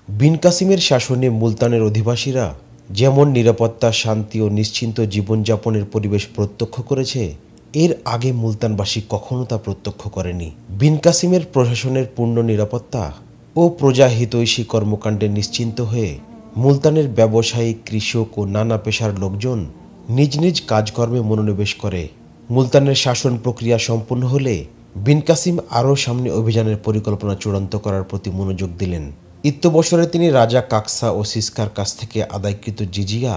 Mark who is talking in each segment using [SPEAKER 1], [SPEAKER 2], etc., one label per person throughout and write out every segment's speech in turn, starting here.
[SPEAKER 1] বিন কাসিমের শাসনে মুলতানের অধিবাসীরা যেমন নিরাপত্তা, শান্তি ও নিশ্চিন্ত জীবনযাপনের পরিবেশ প্রত্যক্ষ করেছে, এর আগে মুলতানবাসী কখনো তা প্রত্যক্ষ করেনি। বিন কাসিমের প্রশাসনের পূর্ণ নিরাপত্তা ও প্রজাহিতৈষী কর্মকাণ্ডে নিশ্চিন্ত হয়ে মুলতানের ব্যবসায়ী, কৃষক ও নানা পেশার লোকজন নিজ নিজ কাজকর্মে মনোনিবেশ করে। মুলতানের শাসন প্রক্রিয়া সম্পূর্ণ হলে বিন কাসিম আরও সামনে অভিযানের পরিকল্পনা চূড়ান্ত করার প্রতি মনোযোগ দিলেন। ইত্যবসরে তিনি রাজা কাকসা ও সিসকার কাছ থেকে আদায়কৃত জিজিয়া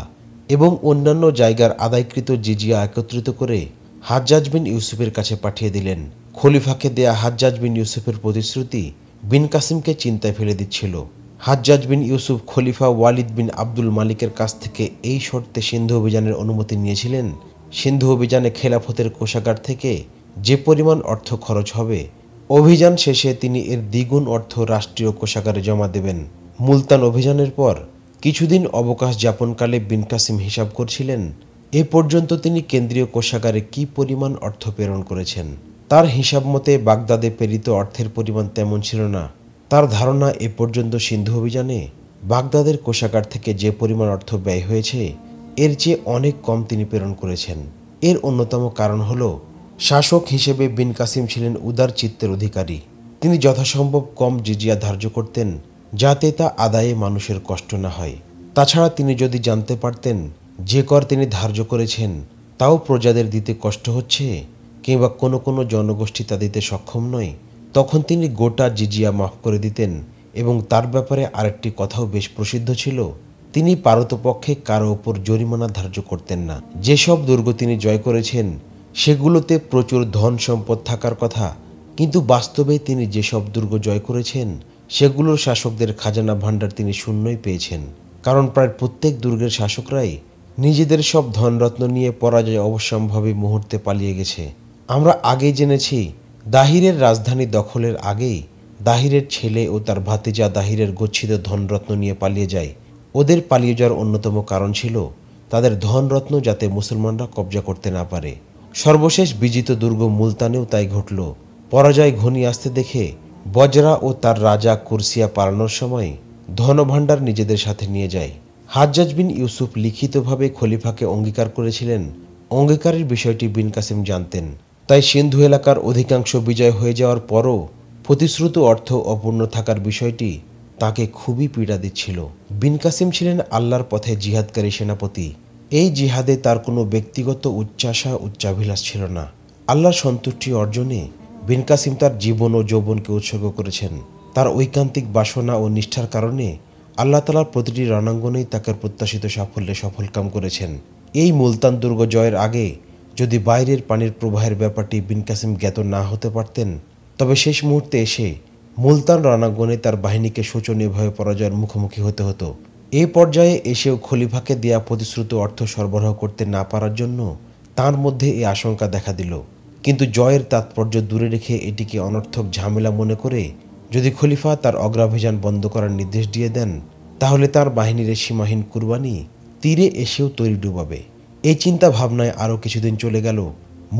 [SPEAKER 1] এবং অন্যান্য জায়গার আদায়কৃত জিজিয়া একত্রিত করে হাজ্জাজ বিন ইউসুফের কাছে পাঠিয়ে দিলেন। খলিফাকে দেয়া হাজ্জাজ বিন ইউসুফের প্রতিশ্রুতি বিন কাসিমকে চিন্তায় ফেলে দিচ্ছিল। হাজ্জাজ বিন ইউসুফ খলিফা ওয়ালিদ বিন আব্দুল মালিকের কাছ থেকে এই শর্তে সিন্ধু অভিযানের অনুমতি নিয়েছিলেন, সিন্ধু অভিযানে খেলাফতের কোষাগার থেকে যে পরিমাণ অর্থ খরচ হবে, অভিযান শেষে তিনি এর দ্বিগুণ অর্থ রাষ্ট্রীয় কোষাগারে জমা দেবেন। মুলতান অভিযানের পর কিছুদিন অবকাশ যাপনকালে বিন কাসিম হিসাব করছিলেন এ পর্যন্ত তিনি কেন্দ্রীয় কোষাগারে কি পরিমাণ অর্থ প্রেরণ করেছেন। তার হিসাব মতে বাগদাদে প্রেরিত অর্থের পরিমাণ তেমন ছিল না। তার ধারণা এ পর্যন্ত সিন্ধু অভিযানে বাগদাদের কোষাগার থেকে যে পরিমাণ অর্থ ব্যয় হয়েছে, এর চেয়ে অনেক কম তিনি প্রেরণ করেছেন। এর অন্যতম কারণ হল শাসক হিসেবে বিন কাসিম ছিলেন উদার চিত্তের অধিকারী। তিনি যথাসম্ভব কম জিজিয়া ধার্য করতেন, যাতে তা আদায়ে মানুষের কষ্ট না হয়। তাছাড়া তিনি যদি জানতে পারতেন যে কর তিনি ধার্য করেছেন তাও প্রজাদের দিতে কষ্ট হচ্ছে কিংবা কোনো কোনো জনগোষ্ঠী তা দিতে সক্ষম নয়, তখন তিনি গোটা জিজিয়া মাফ করে দিতেন। এবং তার ব্যাপারে আরেকটি কথাও বেশ প্রসিদ্ধ ছিল, তিনি পারতপক্ষে কারো ওপর জরিমানা ধার্য করতেন না। যেসব দুর্গ তিনি জয় করেছেন সেগুলোতে প্রচুর ধন সম্পদ থাকার কথা, কিন্তু বাস্তবে তিনি যেসব দুর্গ জয় করেছেন সেগুলোর শাসকদের খাজানা ভাণ্ডার তিনি শূন্যই পেয়েছেন। কারণ প্রায় প্রত্যেক দুর্গের শাসকরাই নিজেদের সব ধনরত্ন নিয়ে পরাজয় অবশ্যম্ভাবী মুহূর্তে পালিয়ে গেছে। আমরা আগেই জেনেছি, দাহিরের রাজধানী দখলের আগেই দাহিরের ছেলে ও তার ভাতিজা দাহিরের গচ্ছিত ধনরত্ন নিয়ে পালিয়ে যায়। ওদের পালিয়ে যাওয়ার অন্যতম কারণ ছিল তাদের ধনরত্ন যাতে মুসলমানরা কবজা করতে না পারে। সর্বশেষ বিজিত দুর্গ মুলতানেও তাই ঘটল। পরাজয় ঘনিয়ে আসতে দেখে বজরা ও তার রাজা কুরসিয়া পালানোর সময় ধনভাণ্ডার নিজেদের সাথে নিয়ে যায়। হাজ্জাজ বিন ইউসুফ লিখিতভাবে খলিফাকে অঙ্গীকার করেছিলেন। অঙ্গীকারের বিষয়টি বিন কাসিম জানতেন, তাই সিন্ধু এলাকার অধিকাংশ বিজয় হয়ে যাওয়ার পরও প্রতিশ্রুত অর্থ অপূর্ণ থাকার বিষয়টি তাকে খুবই পীড়া দিচ্ছিল। বিন কাসিম ছিলেন আল্লাহর পথে জিহাদকারী সেনাপতি। এই জিহাদে তার কোনো ব্যক্তিগত উচ্চাশা, উচ্চাভিলাষ ছিল না। আল্লাহর সন্তুষ্টি অর্জনে বিন কাসিম তার জীবন ও যৌবনকে উৎসর্গ করেছেন। তার ঐকান্তিক বাসনা ও নিষ্ঠার কারণে আল্লাহ তাআলা প্রতিটি রণাঙ্গনেই তাকে প্রত্যাশিত সাফল্যে সফলকাম করেছেন। এই মুলতান দুর্গ জয়ের আগে যদি বাইরের পানির প্রবাহের ব্যাপারটি বিন কাসিম জ্ঞাত না হতে পারতেন, তবে শেষ মুহূর্তে এসে মুলতান রণাঙ্গনে তার বাহিনীকে শোচনীয়ভাবে পরাজয়ের মুখোমুখি হতে হতো। এ পর্যায়ে এসেও খলিফাকে দেয়া প্রতিশ্রুত অর্থ সরবরাহ করতে না পারার জন্য তার মধ্যে এই আশঙ্কা দেখা দিল। কিন্তু জয়ের তাৎপর্য দূরে রেখে এটিকে অনর্থক ঝামেলা মনে করে যদি খলিফা তার অগ্রাভিযান বন্ধ করার নির্দেশ দিয়ে দেন, তাহলে তার বাহিনীর সীমাহীন কুরবানি তীরে এসেও তৈরি ডুবাবে। এই চিন্তা ভাবনায় আরও কিছুদিন চলে গেল।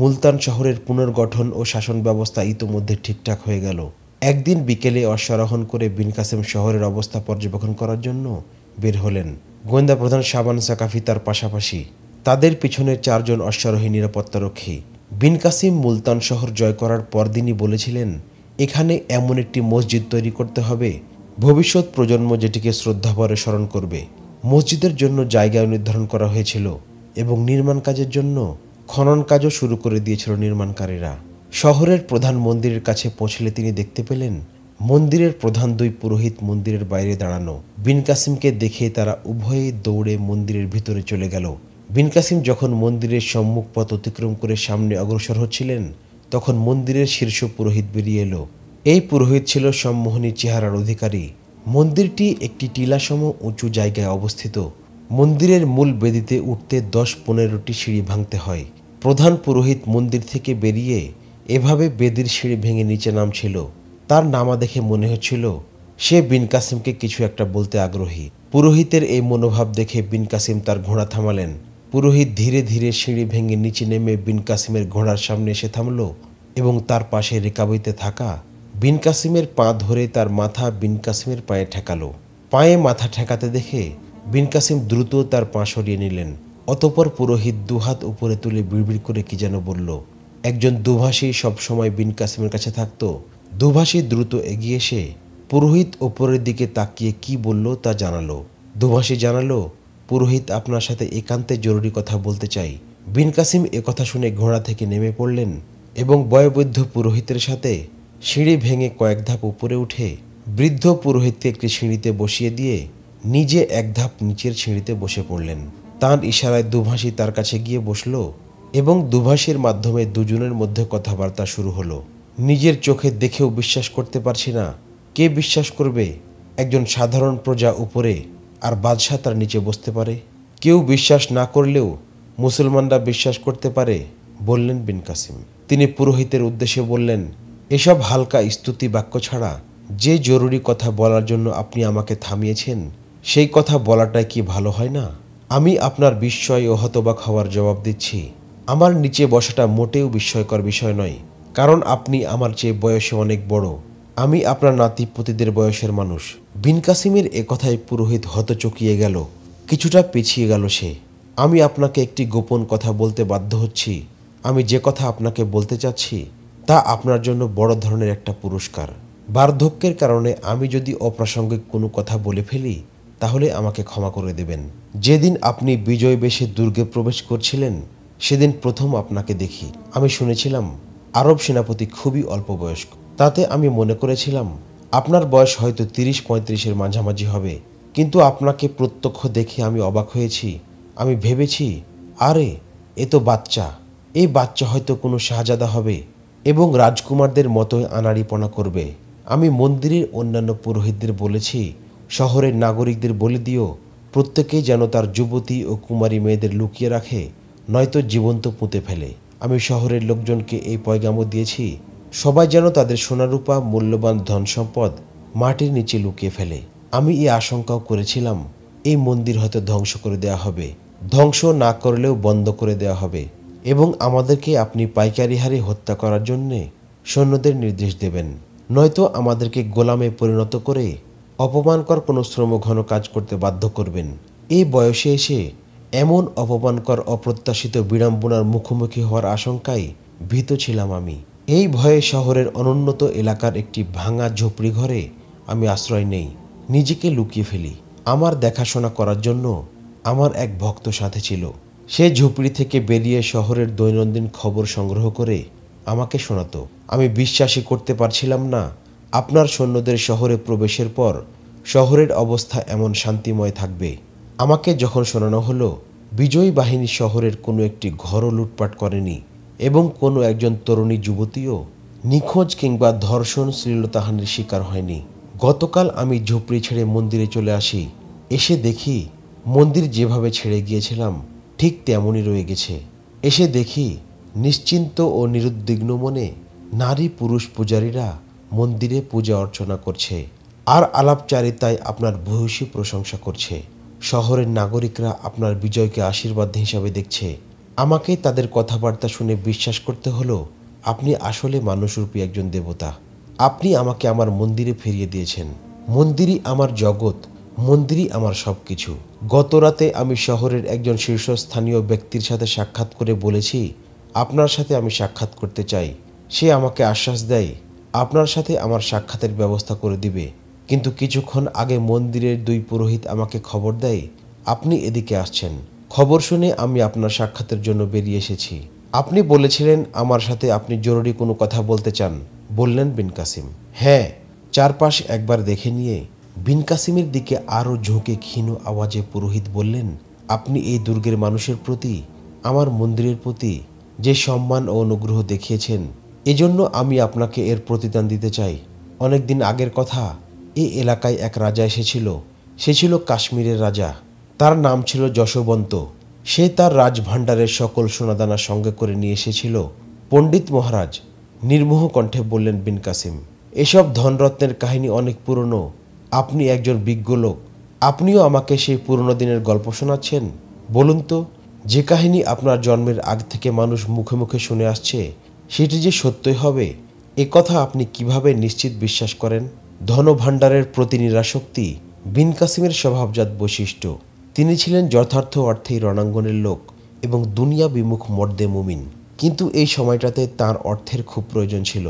[SPEAKER 1] মুলতান শহরের পুনর্গঠন ও শাসন ব্যবস্থা ইতোমধ্যে ঠিকঠাক হয়ে গেল। একদিন বিকেলে অশ্বারোহণ করে বিন কাসিম শহরের অবস্থা পর্যবেক্ষণ করার জন্য বের হলেন। গোয়েন্দা প্রধান শাবান সাকাফি তার পাশাপাশি, তাদের পিছনে 4 জন অশ্বারোহী নিরাপত্তারক্ষী। বিন কাসিম মুলতান শহর জয় করার পরদিনই বলেছিলেন, এখানে এমন একটি মসজিদ তৈরি করতে হবে ভবিষ্যৎ প্রজন্ম যেটিকে শ্রদ্ধাভরে স্মরণ করবে। মসজিদের জন্য জায়গা নির্ধারণ করা হয়েছিল এবং নির্মাণ কাজের জন্য খনন কাজও শুরু করে দিয়েছিল নির্মাণকারীরা। শহরের প্রধান মন্দিরের কাছে পৌঁছলে তিনি দেখতে পেলেন মন্দিরের প্রধান 2 পুরোহিত মন্দিরের বাইরে দাঁড়ানো। বিন কাসিমকে দেখে তারা উভয়ে দৌড়ে মন্দিরের ভিতরে চলে গেল। বিন কাসিম যখন মন্দিরের সম্মুখ পথ অতিক্রম করে সামনে অগ্রসর হচ্ছিলেন, তখন মন্দিরের শীর্ষ পুরোহিত বেরিয়ে এলো। এই পুরোহিত ছিল সম্মোহনী চেহারার অধিকারী। মন্দিরটি একটি টিলাসম উঁচু জায়গায় অবস্থিত। মন্দিরের মূল বেদিতে উঠতে 10-15টি সিঁড়ি ভাঙতে হয়। প্রধান পুরোহিত মন্দির থেকে বেরিয়ে এভাবে বেদির সিঁড়ি ভেঙে নিচে নামছিল। তার নামা দেখে মনে হচ্ছিল সে বিন কাসিমকে কিছু একটা বলতে আগ্রহী। পুরোহিতের এই মনোভাব দেখে বিন কাসিম তার ঘোড়া থামালেন। পুরোহিত ধীরে ধীরে সিঁড়ি ভেঙে নিচে নেমে বিন কাসিমের ঘোড়ার সামনে এসে থামল এবং তার পাশে রেকাবিতে থাকা বিন কাসিমের পা ধরে তার মাথা বিন কাসিমের পায়ে ঠেকালো। পায়ে মাথা ঠেকাতে দেখে বিন কাসিম দ্রুত তার পা সরিয়ে নিলেন। অতঃপর পুরোহিত দুহাত উপরে তুলে বিড়বিড় করে কি যেন বলল। একজন দুভাষী সবসময় বিন কাসিমের কাছে থাকত। দুভাষী দ্রুত এগিয়ে এসে পুরোহিত ওপরের দিকে তাকিয়ে কি বলল তা জানালো। দুভাষী জানালো, পুরোহিত আপনার সাথে একান্তে জরুরি কথা বলতে চাই। বিন কাসিম একথা শুনে ঘোড়া থেকে নেমে পড়লেন এবং বয়োবৃদ্ধ পুরোহিতের সাথে সিঁড়ি ভেঙে কয়েক ধাপ উপরে উঠে বৃদ্ধ পুরোহিতকে একটি সিঁড়িতে বসিয়ে দিয়ে নিজে এক ধাপ নিচের সিঁড়িতে বসে পড়লেন। তাঁর ইশারায় দুভাষী তার কাছে গিয়ে বসল এবং দুভাষীর মাধ্যমে দুজনের মধ্যে কথাবার্তা শুরু হলো। নিজের চোখে দেখেও বিশ্বাস করতে পারছি না। কে বিশ্বাস করবে একজন সাধারণ প্রজা উপরে আর বাদশাহ তার নিচে বসতে পারে? কেউ বিশ্বাস না করলেও মুসলমানরা বিশ্বাস করতে পারে, বললেন বিন কাসিম। তিনি পুরোহিতের উদ্দেশ্যে বললেন, এসব হালকা স্তুতি বাক্য ছাড়া যে জরুরি কথা বলার জন্য আপনি আমাকে থামিয়েছেন সেই কথা বলাটাই কি ভালো হয় না? আমি আপনার বিস্ময় ও হতবাক হওয়ার জবাব দিচ্ছি। আমার নিচে বসাটা মোটেও বিস্ময়কর বিষয় নয়, কারণ আপনি আমার চেয়ে বয়সে অনেক বড়। আমি আপনার নাতিপুতিদের বয়সের মানুষ। বিন কাসিমের একথায় পুরোহিত হতচকিয়ে গেল, কিছুটা পিছিয়ে গেল সে। আমি আপনাকে একটি গোপন কথা বলতে বাধ্য হচ্ছি। আমি যে কথা আপনাকে বলতে চাচ্ছি তা আপনার জন্য বড় ধরনের একটা পুরস্কার। বার্ধক্যের কারণে আমি যদি অপ্রাসঙ্গিক কোনো কথা বলে ফেলি তাহলে আমাকে ক্ষমা করে দেবেন। যেদিন আপনি বিজয় বেশে দুর্গে প্রবেশ করছিলেন সেদিন প্রথম আপনাকে দেখি। আমি শুনেছিলাম আরব সেনাপতি খুবই অল্প বয়স্ক। তাতে আমি মনে করেছিলাম আপনার বয়স হয়তো 30-35-এর মাঝামাঝি হবে। কিন্তু আপনাকে প্রত্যক্ষ দেখে আমি অবাক হয়েছি। আমি ভেবেছি, আরে এ তো বাচ্চা। এই বাচ্চা হয়তো কোনো শাহজাদা হবে এবং রাজকুমারদের মতোই আনাড়িপনা করবে। আমি মন্দিরের অন্যান্য পুরোহিতদের বলেছি, শহরের নাগরিকদের বলে দিও প্রত্যেকেই যেন তার যুবতী ও কুমারী মেয়েদের লুকিয়ে রাখে, নয়তো জীবন্ত পুঁতে ফেলে। আমি শহরের লোকজনকে এই পয়গামও দিয়েছি, সবাই যেন তাদের সোনারূপা মূল্যবান ধন সম্পদ মাটির নিচে লুকিয়ে ফেলে। আমি এই আশঙ্কাও করেছিলাম এই মন্দির হয়তো ধ্বংস করে দেওয়া হবে, ধ্বংস না করলেও বন্ধ করে দেওয়া হবে এবং আমাদেরকে আপনি পাইকারি হারে হত্যা করার জন্যে সৈন্যদের নির্দেশ দেবেন, নয়তো আমাদেরকে গোলামে পরিণত করে অপমানকর কোনো শ্রমঘন কাজ করতে বাধ্য করবেন। এই বয়সে এসে এমন অপমানকর অপ্রত্যাশিত বিড়ম্বনার মুখোমুখি হওয়ার আশঙ্কায় ভীত ছিলাম আমি। এই ভয়ে শহরের অনুন্নত এলাকার একটি ভাঙা ঝুপড়ি ঘরে আমি আশ্রয় নেই, নিজেকে লুকিয়ে ফেলি। আমার দেখাশোনা করার জন্য আমার এক ভক্ত সাথে ছিল। সে ঝুপড়ি থেকে বেরিয়ে শহরের দৈনন্দিন খবর সংগ্রহ করে আমাকে শোনাতো। আমি বিশ্বাসই করতে পারছিলাম না আপনার সৈন্যদের শহরে প্রবেশের পর শহরের অবস্থা এমন শান্তিময় থাকবে। আমাকে যখন শোনানো হলো বিজয়ী বাহিনী শহরের কোনো একটি ঘরও লুটপাট করেনি এবং কোনো একজন তরুণী যুবতীও নিখোঁজ কিংবা ধর্ষণ শ্লীলতাহানির শিকার হয়নি। গতকাল আমি ঝুপড়ি ছেড়ে মন্দিরে চলে আসি। এসে দেখি মন্দির যেভাবে ছেড়ে গিয়েছিলাম ঠিক তেমনই রয়ে গেছে। এসে দেখি নিশ্চিন্ত ও নিরুদ্বিগ্ন মনে নারী পুরুষ পূজারীরা মন্দিরে পূজা অর্চনা করছে আর আলাপচারিতায় আপনার ভূয়সী প্রশংসা করছে। শহরের নাগরিকরা আপনার বিজয়কে আশীর্বাদ হিসাবে দেখছে। আমাকে তাদের কথাবার্তা শুনে বিশ্বাস করতে হলো আপনি আসলে মানুষরূপী একজন দেবতা। আপনি আমাকে আমার মন্দিরে ফিরিয়ে দিয়েছেন। মন্দিরই আমার জগৎ, মন্দিরই আমার সব কিছু। গত রাতে আমি শহরের একজন শীর্ষস্থানীয় ব্যক্তির সাথে সাক্ষাৎ করে বলেছি আপনার সাথে আমি সাক্ষাৎ করতে চাই। সে আমাকে আশ্বাস দেয় আপনার সাথে আমার সাক্ষাতের ব্যবস্থা করে দিবে। কিন্তু কিছুক্ষণ আগে মন্দিরের 2 পুরোহিত আমাকে খবর দেয় আপনি এদিকে আসছেন। খবর শুনে আমি আপনার সাক্ষাতের জন্য বেরিয়ে এসেছি। আপনি বলেছিলেন আমার সাথে আপনি জরুরি কোনো কথা বলতে চান, বললেন বিন কাসিম। হ্যাঁ, চারপাশ একবার দেখে নিয়ে বিন কাসিমের দিকে আরও ঝুঁকে ক্ষীণ আওয়াজে পুরোহিত বললেন, আপনি এই দুর্গের মানুষের প্রতি, আমার মন্দিরের প্রতি যে সম্মান ও অনুগ্রহ দেখিয়েছেন, এজন্য আমি আপনাকে এর প্রতিদান দিতে চাই। অনেকদিন আগের কথা, এই এলাকায় এক রাজা এসেছিল। সে ছিল কাশ্মীরের রাজা। তার নাম ছিল যশবন্ত। সে তার রাজভাণ্ডারের সকল সোনাদানা সঙ্গে করে নিয়ে এসেছিল। পণ্ডিত মহারাজ, নির্মোহ কণ্ঠে বললেন বিন কাসিম, এসব ধনরত্নের কাহিনী অনেক পুরনো। আপনি একজন বিজ্ঞ লোক, আপনিও আমাকে সেই পুরনো দিনের গল্প শোনাচ্ছেন। বলুন তো, যে কাহিনী আপনার জন্মের আগ থেকে মানুষ মুখে মুখে শুনে আসছে সেটি যে সত্যই হবে, এ কথা আপনি কিভাবে নিশ্চিত বিশ্বাস করেন? ধনভাণ্ডারের প্রতি নিরাসক্তি বিন কাসিমের স্বভাবজাত বৈশিষ্ট্য, তিনি ছিলেন যথার্থ অর্থেই রণাঙ্গনের লোক এবং দুনিয়া বিমুখ মর্দে মুমিন। কিন্তু এই সময়টাতে তার অর্থের খুব প্রয়োজন ছিল।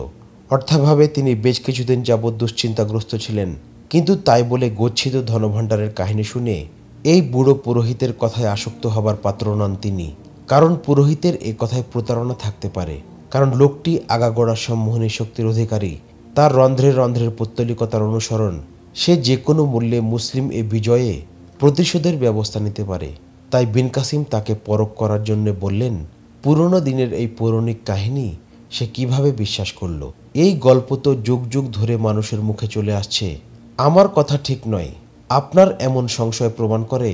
[SPEAKER 1] অর্থাভাবে তিনি বেশ কিছুদিন যাবৎ দুশ্চিন্তাগ্রস্ত ছিলেন। কিন্তু তাই বলে গচ্ছিত ধনভাণ্ডারের কাহিনী শুনে এই বুড়ো পুরোহিতের কথায় আসক্ত হবার পাত্র নন তিনি। কারণ পুরোহিতের এ কথায় প্রতারণা থাকতে পারে, কারণ লোকটি আগাগোড়া সম্মোহনী শক্তির অধিকারী। তার রন্ধ্রে রন্ধ্রের পৌত্তলিকতার অনুসরণ, সে যে কোনো মূল্যে মুসলিম এ বিজয়ে প্রতিশোধের ব্যবস্থা নিতে পারে। তাই বিন কাসিম তাকে পরখ করার জন্য বললেন, পুরনো দিনের এই পৌরাণিক কাহিনী সে কিভাবে বিশ্বাস করল? এই গল্প তো যুগ যুগ ধরে মানুষের মুখে চলে আসছে। আমার কথা ঠিক নয়। আপনার এমন সংশয় প্রমাণ করে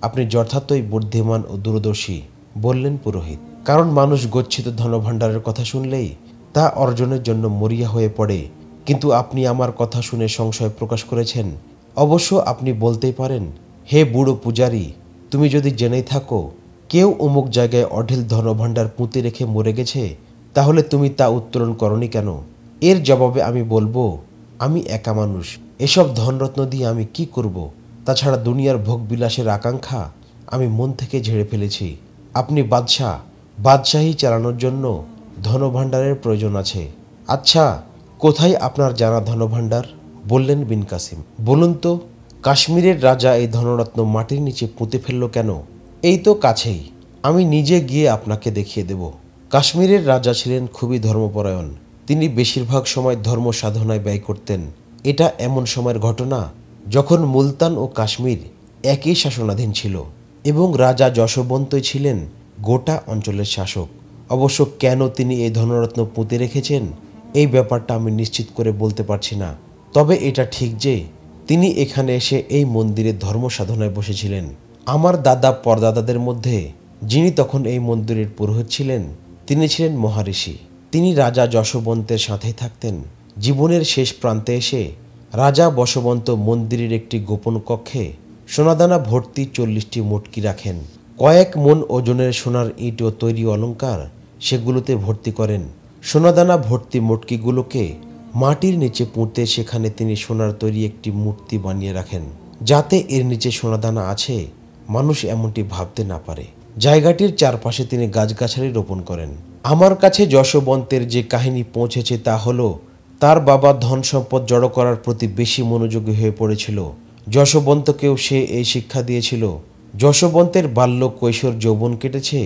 [SPEAKER 1] আপনি যথার্থই বুদ্ধিমান ও দূরদর্শী, বললেন পুরোহিত। কারণ মানুষ গচ্ছিত ধনভাণ্ডারের কথা শুনলেই তা অর্জনের জন্য মরিয়া হয়ে পড়ে। কিন্তু আপনি আমার কথা শুনে সংশয় প্রকাশ করেছেন। অবশ্য আপনি বলতেই পারেন, হে বুড়ো পূজারী, তুমি যদি জেনেই থাকো কেউ অমুক জায়গায় অঢেল ধনভাণ্ডার পুঁতে রেখে মরে গেছে, তাহলে তুমি তা উত্তোলন করনি কেন? এর জবাবে আমি বলবো, আমি একা মানুষ, এসব ধনরত্ন দিয়ে আমি কি করব? তাছাড়া দুনিয়ার ভোগবিলাসের আকাঙ্ক্ষা আমি মন থেকে ঝেড়ে ফেলেছি। আপনি বাদশাহ, বাদশাহী চালানোর জন্য ধনভাণ্ডারের প্রয়োজন আছে। আচ্ছা, কোথায় আপনার জানা ধনভাণ্ডার? বললেন বিন কাসিম। বলুন তো, কাশ্মীরের রাজা এই ধনরত্ন মাটির নিচে পুঁতে ফেলল কেন? এই তো কাছেই, আমি নিজে গিয়ে আপনাকে দেখিয়ে দেব। কাশ্মীরের রাজা ছিলেন খুবই ধর্মপরায়ণ। তিনি বেশিরভাগ সময় ধর্ম সাধনায় ব্যয় করতেন। এটা এমন সময়ের ঘটনা যখন মুলতান ও কাশ্মীর একই শাসনাধীন ছিল এবং রাজা যশবন্তই ছিলেন গোটা অঞ্চলের শাসক। অবশ্য কেন তিনি এই ধনরত্ন পুঁতে রেখেছেন এই ব্যাপারটা আমি নিশ্চিত করে বলতে পারছি না। তবে এটা ঠিক যে তিনি এখানে এসে এই মন্দিরে ধর্ম সাধনায় বসেছিলেন। আমার দাদা পরদাদাদের মধ্যে যিনি তখন এই মন্দিরের পুরোহিত ছিলেন, তিনি ছিলেন মহারিষি। তিনি রাজা যশবন্তের সাথেই থাকতেন। জীবনের শেষ প্রান্তে এসে রাজা বশবন্ত মন্দিরের একটি গোপন কক্ষে সোনাদানা ভর্তি 40টি মটকি রাখেন। কয়েক মন ওজনের সোনার ইট ও তৈরি অলংকার সেগুলোতে ভর্তি করেন। সোনাদানা ভর্তি মটকিগুলোকে মাটির নিচে পুঁতে সেখানে তিনি সোনার তৈরি একটি মূর্তি বানিয়ে রাখেন, যাতে এর নিচে সোনাদানা আছে মানুষ এমনটি ভাবতে না পারে। জায়গাটির চারপাশে তিনি গাছগাছালি রোপণ করেন। আমার কাছে যশবন্তের যে কাহিনী পৌঁছেছে তা হলো, তার বাবা ধন সম্পদ জড়ো করার প্রতি বেশি মনোযোগী হয়ে পড়েছিল। যশবন্তকেও সে এই শিক্ষা দিয়েছিল। যশবন্তের বাল্য কৈশোর যৌবন কেটেছে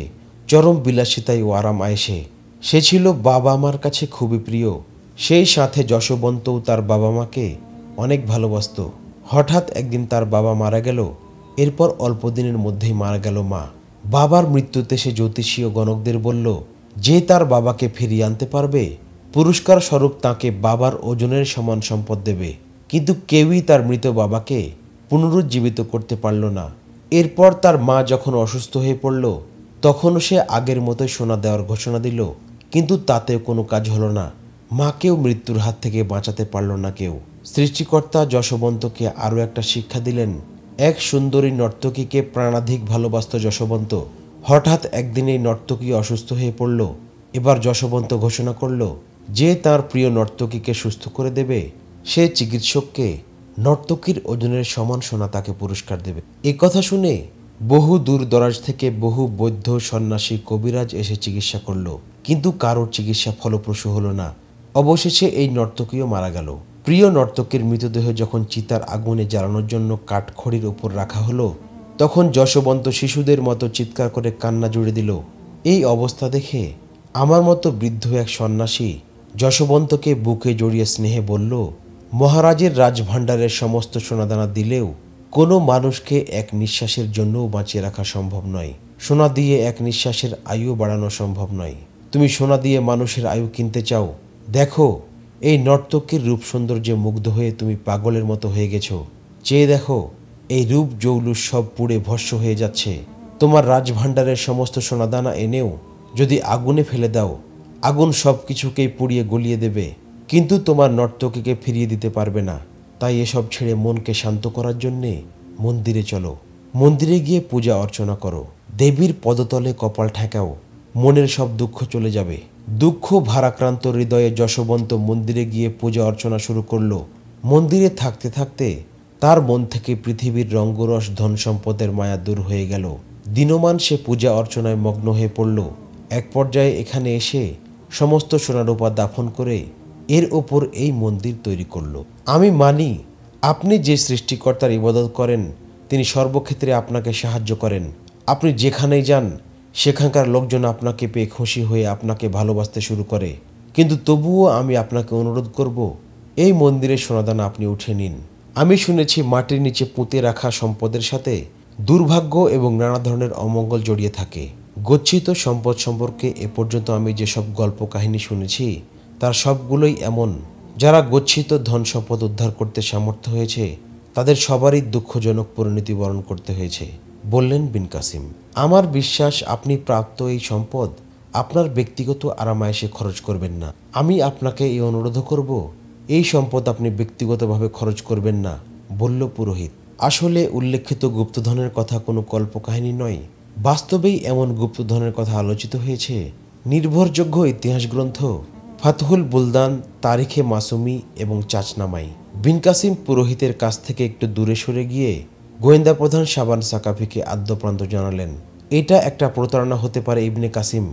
[SPEAKER 1] চরম বিলাসিতায় ও আরাম আয়েশে। সে ছিল বাবা মার কাছে খুবই প্রিয়। সেই সাথে যশবন্তও তার বাবা মাকে অনেক ভালোবাসত। হঠাৎ একদিন তার বাবা মারা গেল। এরপর অল্প দিনের মধ্যেই মারা গেল মা। বাবার মৃত্যুতে সে জ্যোতিষী ও গণকদের বলল, যে তার বাবাকে ফিরিয়ে আনতে পারবে পুরস্কার স্বরূপ তাকে বাবার ওজনের সমান সম্পদ দেবে। কিন্তু কেউই তার মৃত বাবাকে পুনরুজ্জীবিত করতে পারল না। এরপর তার মা যখন অসুস্থ হয়ে পড়ল, তখনও সে আগের মতোই সোনা দেওয়ার ঘোষণা দিল, কিন্তু তাতেও কোনো কাজ হলো না। মাকেও মৃত্যুর হাত থেকে বাঁচাতে পারল না কেউ। সৃষ্টিকর্তা যশবন্তকে আরও একটা শিক্ষা দিলেন। এক সুন্দরী নর্তকীকে প্রাণাধিক ভালোবাসত যশবন্ত। হঠাৎ একদিন এই নর্তকী অসুস্থ হয়ে পড়ল। এবার যশবন্ত ঘোষণা করল, যে তার প্রিয় নর্তকীকে সুস্থ করে দেবে সে চিকিৎসককে নর্তকীর ওজনের সমান সোনা তাকে পুরস্কার দেবে। এ কথা শুনে বহু দূর দরাজ থেকে বহু বৌদ্ধ সন্ন্যাসী কবিরাজ এসে চিকিৎসা করল, কিন্তু কারোর চিকিৎসা ফলপ্রসূ হলো না। অবশেষে এই নর্তকীও মারা গেল। প্রিয় নর্তকীর মৃতদেহ যখন চিতার আগুনে জ্বালানোর জন্য কাঠখড়ির উপর রাখা হলো, তখন যশবন্ত শিশুদের মতো চিৎকার করে কান্না জুড়ে দিল। এই অবস্থা দেখে আমার মতো বৃদ্ধ এক সন্ন্যাসী যশবন্তকে বুকে জড়িয়ে স্নেহে বলল, মহারাজের রাজভাণ্ডারের সমস্ত সোনাদানা দিলেও কোনো মানুষকে এক নিঃশ্বাসের জন্যও বাঁচিয়ে রাখা সম্ভব নয়। সোনা দিয়ে এক নিঃশ্বাসের আয়ু বাড়ানো সম্ভব নয়। তুমি সোনা দিয়ে মানুষের আয়ু কিনতে চাও? দেখো, এই নর্তকীর রূপ সৌন্দর্যে মুগ্ধ হয়ে তুমি পাগলের মতো হয়ে গেছো। চেয়ে দেখো, এই রূপ জৌলুস সব পুড়ে ভস্ম হয়ে যাচ্ছে। তোমার রাজভাণ্ডারের সমস্ত সোনাদানা এনেও যদি আগুনে ফেলে দাও, আগুন সব কিছুকেই পুড়িয়ে গলিয়ে দেবে, কিন্তু তোমার নর্তকীকে ফিরিয়ে দিতে পারবে না। তাই এসব ছেড়ে মনকে শান্ত করার জন্যে মন্দিরে চলো। মন্দিরে গিয়ে পূজা অর্চনা করো, দেবীর পদতলে কপাল ঠেকাও, মনের সব দুঃখ চলে যাবে। দুঃখ ভারাক্রান্ত হৃদয়ে যশবন্ত মন্দিরে গিয়ে পূজা অর্চনা শুরু করলো। মন্দিরে থাকতে থাকতে তার মন থেকে পৃথিবীর রঙ্গরস ধন সম্পদের মায়া দূর হয়ে গেল। দিনমান সে পূজা অর্চনায় মগ্ন হয়ে পড়ল। এক পর্যায়ে এখানে এসে সমস্ত সোনারূপা দাফন করে এর ওপর এই মন্দির তৈরি করল। আমি মানি আপনি যে সৃষ্টিকর্তার ইবাদত করেন তিনি সর্বক্ষেত্রে আপনাকে সাহায্য করেন। আপনি যেখানেই যান সেখানকার লোকজন আপনাকে পেয়ে খুশি হয়ে আপনাকে ভালোবাসতে শুরু করে। কিন্তু তবুও আমি আপনাকে অনুরোধ করব, এই মন্দিরের সোনাদানা আপনি উঠে নিন। আমি শুনেছি মাটির নিচে পুঁতে রাখা সম্পদের সাথে দুর্ভাগ্য এবং নানা ধরনের অমঙ্গল জড়িয়ে থাকে। গচ্ছিত সম্পদ সম্পর্কে এ পর্যন্ত আমি যেসব গল্প কাহিনী শুনেছি তার সবগুলোই এমন। যারা গচ্ছিত ধন সম্পদ উদ্ধার করতে সামর্থ্য হয়েছে তাদের সবারই দুঃখজনক পরিণতি বরণ করতে হয়েছে, বললেন বিন কাসিম। আমার বিশ্বাস আপনি প্রাপ্ত এই সম্পদ আপনার ব্যক্তিগত আরামায়েশে খরচ করবেন না। আমি আপনাকে এই অনুরোধ করব, এই সম্পদ আপনি ব্যক্তিগতভাবে খরচ করবেন না, বলল পুরোহিত। আসলে উল্লেখিত গুপ্তধনের কথা কোনো কল্পকাহিনী নয়, বাস্তবেই এমন গুপ্তধনের কথা আলোচিত হয়েছে। নির্ভরযোগ্য ইতিহাস গ্রন্থ ফাতহুল বুলদান, তারিখে মাসুমি এবং চাচনামাই। বিন কাসিম পুরোহিতের কাছ থেকে একটু দূরে সরে গিয়ে গোয়েন্দা প্রধান শাবান সাকাফিকে আদ্যপ্রান্ত জানালেন, এটা একটা প্রতারণা হতে পারে ইবনে কাসিম,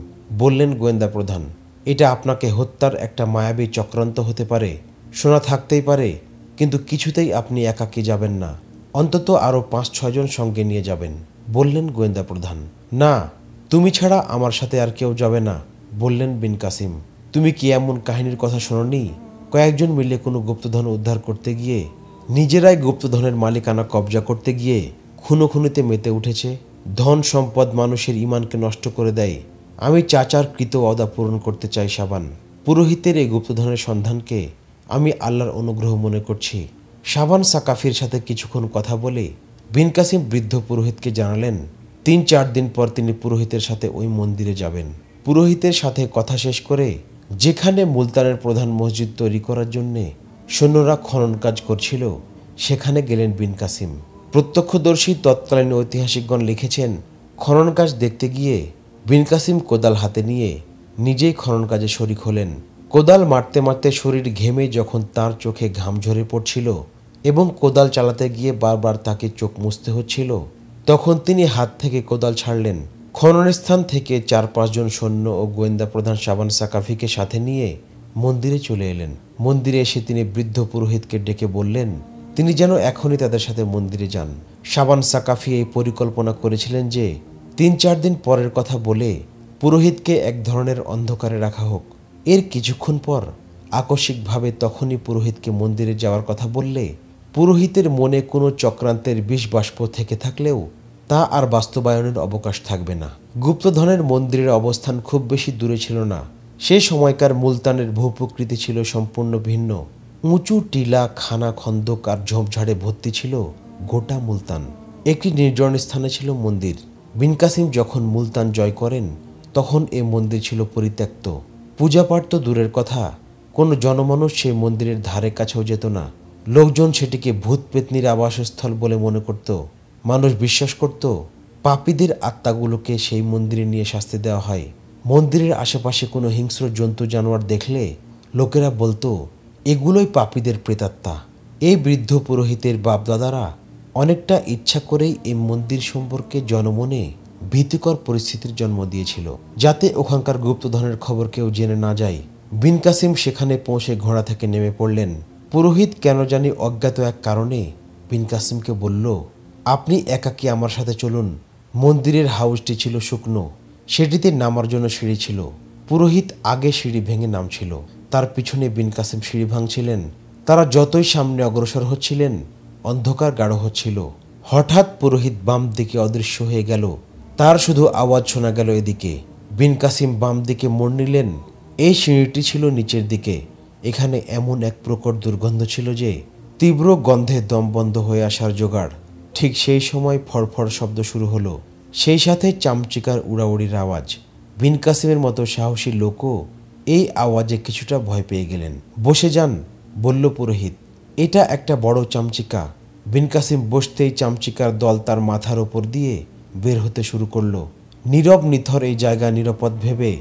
[SPEAKER 1] বললেন গোয়েন্দা প্রধান। এটা আপনাকে হত্যার একটা মায়াবী চক্রান্ত হতে পারে। সোনা থাকতেই পারে, কিন্তু কিছুতেই আপনি একাকী যাবেন না, অন্তত আরও 5-6 জন সঙ্গে নিয়ে যাবেন, বললেন গোয়েন্দা প্রধান। না, তুমি ছাড়া আমার সাথে আর কেউ যাবে না, বললেন বিন কাসিম। তুমি কি এমন কাহিনীর কথা শোনোনি? কয়েকজন মিলে কোনো গুপ্তধন উদ্ধার করতে গিয়ে নিজেরাই গুপ্তধনের মালিকানা কবজা করতে গিয়ে খুনোখুনিতে মেতে উঠেছে। ধন সম্পদ মানুষের ইমানকে নষ্ট করে দেয়। আমি চাচার কৃত ওয়াদা পূরণ করতে চাই শাবান। পুরোহিতের এই গুপ্তধনের সন্ধানকে আমি আল্লাহর অনুগ্রহ মনে করছি। শাবান সাকাফির সাথে কিছুক্ষণ কথা বলে বিন কাসিম বৃদ্ধ পুরোহিতকে জানালেন 3-4 দিন পর তিনি পুরোহিতের সাথে ওই মন্দিরে যাবেন। পুরোহিতের সাথে কথা শেষ করে যেখানে মুলতানের প্রধান মসজিদ তৈরি করার জন্যে সৈন্যরা খনন কাজ করছিল সেখানে গেলেন বিন কাসিম। প্রত্যক্ষদর্শী তৎকালীন ঐতিহাসিকগণ লিখেছেন, খনন কাজ দেখতে গিয়ে বিন কাসিম কোদাল হাতে নিয়ে নিজেই খনন কাজে শরিক হলেন। কোদাল মারতে মারতে শরীর ঘেমে যখন তার চোখে ঘাম ঝরে পড়ছিল এবং কোদাল চালাতে গিয়ে বারবার তাকে চোখ মুছতে হচ্ছিল, তখন তিনি হাত থেকে কোদাল ছাড়লেন। খননের স্থান থেকে 4-5 জন সৈন্য ও গোয়েন্দা প্রধান শাবান সাকাফিকে সাথে নিয়ে মন্দিরে চলে এলেন। মন্দিরে এসে তিনি বৃদ্ধ পুরোহিতকে ডেকে বললেন তিনি যেন এখনই তাদের সাথে মন্দিরে যান। শাবান সাকাফি এই পরিকল্পনা করেছিলেন যে 3-4 দিন পরের কথা বলে পুরোহিতকে এক ধরনের অন্ধকারে রাখা হোক। এর কিছুক্ষণ পর আকস্মিকভাবে তখনই পুরোহিতকে মন্দিরে যাওয়ার কথা বললে পুরোহিতের মনে কোনো চক্রান্তের বিষ বাষ্প থেকে থাকলেও তা আর বাস্তবায়নের অবকাশ থাকবে না। গুপ্তধনের মন্দিরের অবস্থান খুব বেশি দূরে ছিল না। সে সময়কার মুলতানের ভূপ্রকৃতি ছিল সম্পূর্ণ ভিন্ন। উঁচু টিলা, খানা খন্দক আর ঝোপঝাড়ে ভর্তি ছিল গোটা মুলতান। একটি নির্জন স্থানে ছিল মন্দির। বিন কাসিম যখন মুলতান জয় করেন তখন এ মন্দির ছিল পরিত্যক্ত। পূজাপাঠ তো দূরের কথা, কোনো জনমানুষ সেই মন্দিরের ধারে কাছেও যেত না। লোকজন সেটিকে ভূত পেতনির আবাসস্থল বলে মনে করত। মানুষ বিশ্বাস করত পাপীদের আত্মাগুলোকে সেই মন্দিরে নিয়ে শাস্তি দেওয়া হয়। মন্দিরের আশেপাশে কোনো হিংস্র জন্তু জানোয়ার দেখলে লোকেরা বলতো এগুলোই পাপীদের প্রেতাত্মা। এই বৃদ্ধ পুরোহিতের বাপদাদারা অনেকটা ইচ্ছা করেই এই মন্দির সম্পর্কে জনমনে ভীতিকর পরিস্থিতির জন্ম দিয়েছিল, যাতে ওখানকার গুপ্তধনের খবর কেউ জেনে না যায়। বিন কাসিম সেখানে পৌঁছে ঘোড়া থেকে নেমে পড়লেন। পুরোহিত কেন জানি অজ্ঞাত এক কারণে বিন কাসিমকে বলল, আপনি একাকী আমার সাথে চলুন। মন্দিরের হাউসটি ছিল শুকনো, সেটিতে নামার জন্য সিঁড়ি ছিল। পুরোহিত আগে সিঁড়ি ভেঙে নামছিল, তার পিছনে বিন কাসিম সিঁড়ি ভাঙছিলেন। তারা যতই সামনে অগ্রসর হচ্ছিলেন অন্ধকার গাঢ় হচ্ছিল। হঠাৎ পুরোহিত বাম দিকে অদৃশ্য হয়ে গেল। তার শুধু আওয়াজ শোনা গেল এদিকে। বিন কাসিম বাম দিকে মোড় নিলেন। এই সিঁড়িটি ছিল নিচের দিকে। এখানে এমন এক প্রকট দুর্গন্ধ ছিল যে তীব্র গন্ধে দম বন্ধ হয়ে আসার জোগাড়। ঠিক সেই সময় ফড়ফড় শব্দ শুরু হলো, সেই সাথে চামচিকার উড়াউড়ির আওয়াজ। বিন কাসিমের মতো সাহসী লোকও এই আওয়াজে কিছুটা ভয় পেয়ে গেলেন। বসে যান, বলল পুরোহিত। এটা একটা বড় চামচিকা। বিন কাসিম বসতেই চামচিকার দল তার মাথার ওপর দিয়ে বের হতে শুরু করলো। নীরব নিথর এই জায়গা নিরাপদ ভেবে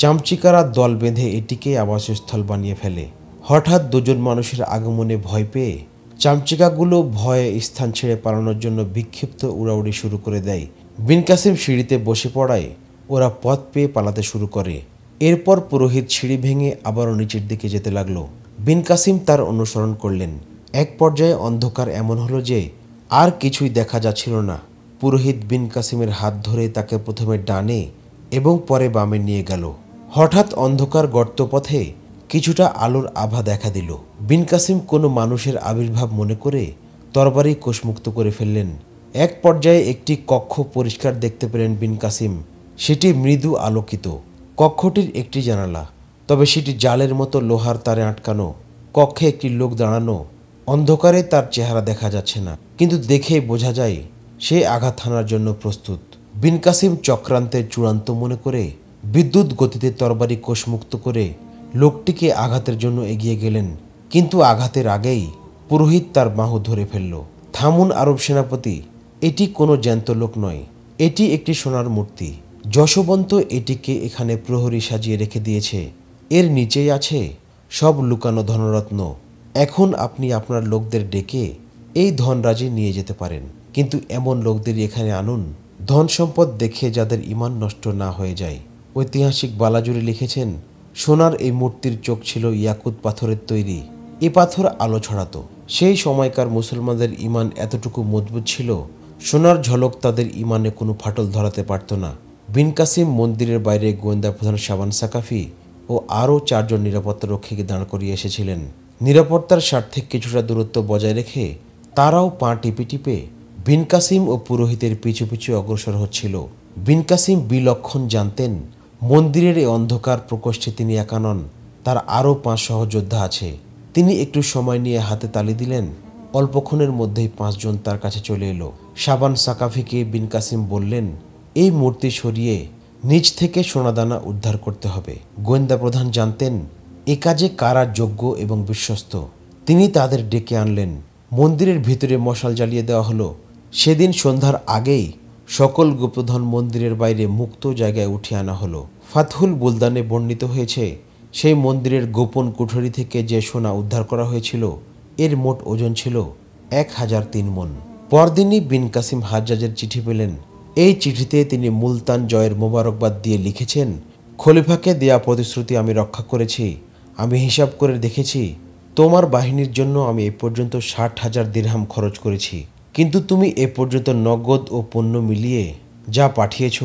[SPEAKER 1] চামচিকারা দল বেঁধে এটিকে আবাসস্থল বানিয়ে ফেলে। হঠাৎ 2 জন মানুষের আগমনে ভয় পেয়ে চামচিকাগুলো ভয়ে স্থান ছেড়ে পালানোর জন্য বিক্ষিপ্ত উড়াউড়ি শুরু করে দেয়। বিন কাসিম সিঁড়িতে বসে পড়ায় ওরা পথ পেয়ে পালাতে শুরু করে। এরপর পুরোহিত সিঁড়ি ভেঙে আবারও নিচের দিকে যেতে লাগলো। বিন কাসিম তার অনুসরণ করলেন। এক পর্যায়ে অন্ধকার এমন হলো যে আর কিছুই দেখা যাচ্ছিল না। পুরোহিত বিন কাসিমের হাত ধরে তাকে প্রথমে ডানে এবং পরে বামে নিয়ে গেল। হঠাৎ অন্ধকার গর্তপথে কিছুটা আলোর আভা দেখা দিল। বিন কাসিম কোনো মানুষের আবির্ভাব মনে করে তরবারি কোষমুক্ত করে ফেললেন। এক পর্যায়ে একটি কক্ষ পরিষ্কার দেখতে পেলেন বিন কাসিম। সেটি মৃদু আলোকিত। কক্ষটির একটি জানালা, তবে সেটি জালের মতো লোহার তারে আটকানো। কক্ষে একটি লোক দাঁড়ানো। অন্ধকারে তার চেহারা দেখা যাচ্ছে না, কিন্তু দেখেই বোঝা যায় সে আঘাত হানার জন্য প্রস্তুত। বিন কাসিম চক্রান্তের চূড়ান্ত মনে করে বিদ্যুৎ গতিতে তরবারি কোষমুক্ত করে লোকটিকে আঘাতের জন্য এগিয়ে গেলেন, কিন্তু আঘাতের আগেই পুরোহিত তার বাহু ধরে ফেলল। থামুন আরব সেনাপতি, এটি কোনো জ্যান্ত লোক নয়, এটি একটি সোনার মূর্তি। যশবন্ত এটিকে এখানে প্রহরী সাজিয়ে রেখে দিয়েছে। এর নিচেই আছে সব লুকানো ধনরত্ন। এখন আপনি আপনার লোকদের ডেকে এই ধনরাজি নিয়ে যেতে পারেন, কিন্তু এমন লোকদেরই এখানে আনুন ধন সম্পদ দেখে যাদের ঈমান নষ্ট না হয়ে যায়। ঐতিহাসিক বালাজুরি লিখেছেন, সোনার এই মূর্তির চোখ ছিল ইয়াকুত পাথরের তৈরি। এ পাথর আলো ছড়াতো। সেই সময়কার মুসলমানদের ঈমান এতটুকু মজবুত ছিল, সোনার ঝলক তাদের ঈমানে কোনো ফাটল ধরাতে পারত না। বিন কাসিম মন্দিরের বাইরে গোয়েন্দা প্রধান শাবান সাকাফি ও আরও 4 জন নিরাপত্তা রক্ষীকে দাঁড় করিয়ে এসেছিলেন। নিরাপত্তার স্বার্থে কিছুটা দূরত্ব বজায় রেখে তারাও পা টিপে টিপে বিন কাসিম ও পুরোহিতের পিছু পিছু অগ্রসর হচ্ছিল। বিন কাসিম বিলক্ষণ জানতেন মন্দিরের এই অন্ধকার প্রকোষ্ঠে তিনি একা নন, তার আরও 5 সহযোদ্ধা আছে। তিনি একটু সময় নিয়ে হাতে তালি দিলেন। অল্পক্ষণের মধ্যেই 5 জন তার কাছে চলে এলো। শাবান সাকাফিকে বিন কাসিম বললেন, এই মূর্তি সরিয়ে নিচ থেকে সোনাদানা উদ্ধার করতে হবে। গোয়েন্দা প্রধান জানতেন এ কাজে কারা যোগ্য এবং বিশ্বস্ত। তিনি তাদের ডেকে আনলেন। মন্দিরের ভিতরে মশাল জ্বালিয়ে দেওয়া হলো। সেদিন সন্ধ্যার আগেই সকল গুপ্তধন মন্দিরের বাইরে মুক্ত জায়গায় উঠিয়ে আনা হলো। ফাতহুল বুলদানে বর্ণিত হয়েছে, সেই মন্দিরের গোপন কুঠরি থেকে যে সোনা উদ্ধার করা হয়েছিল এর মোট ওজন ছিল 1003 মণ। পরদিনই বিন কাসিম হাজ্জাজের চিঠি পেলেন। এই চিঠিতে তিনি মুলতান জয়ের মোবারকবাদ দিয়ে লিখেছেন, খলিফাকে দেয়া প্রতিশ্রুতি আমি রক্ষা করেছি। আমি হিসাব করে দেখেছি তোমার বাহিনীর জন্য আমি এ পর্যন্ত 60,000 দিরহাম খরচ করেছি, কিন্তু তুমি এ পর্যন্ত নগদ ও পণ্য মিলিয়ে যা পাঠিয়েছ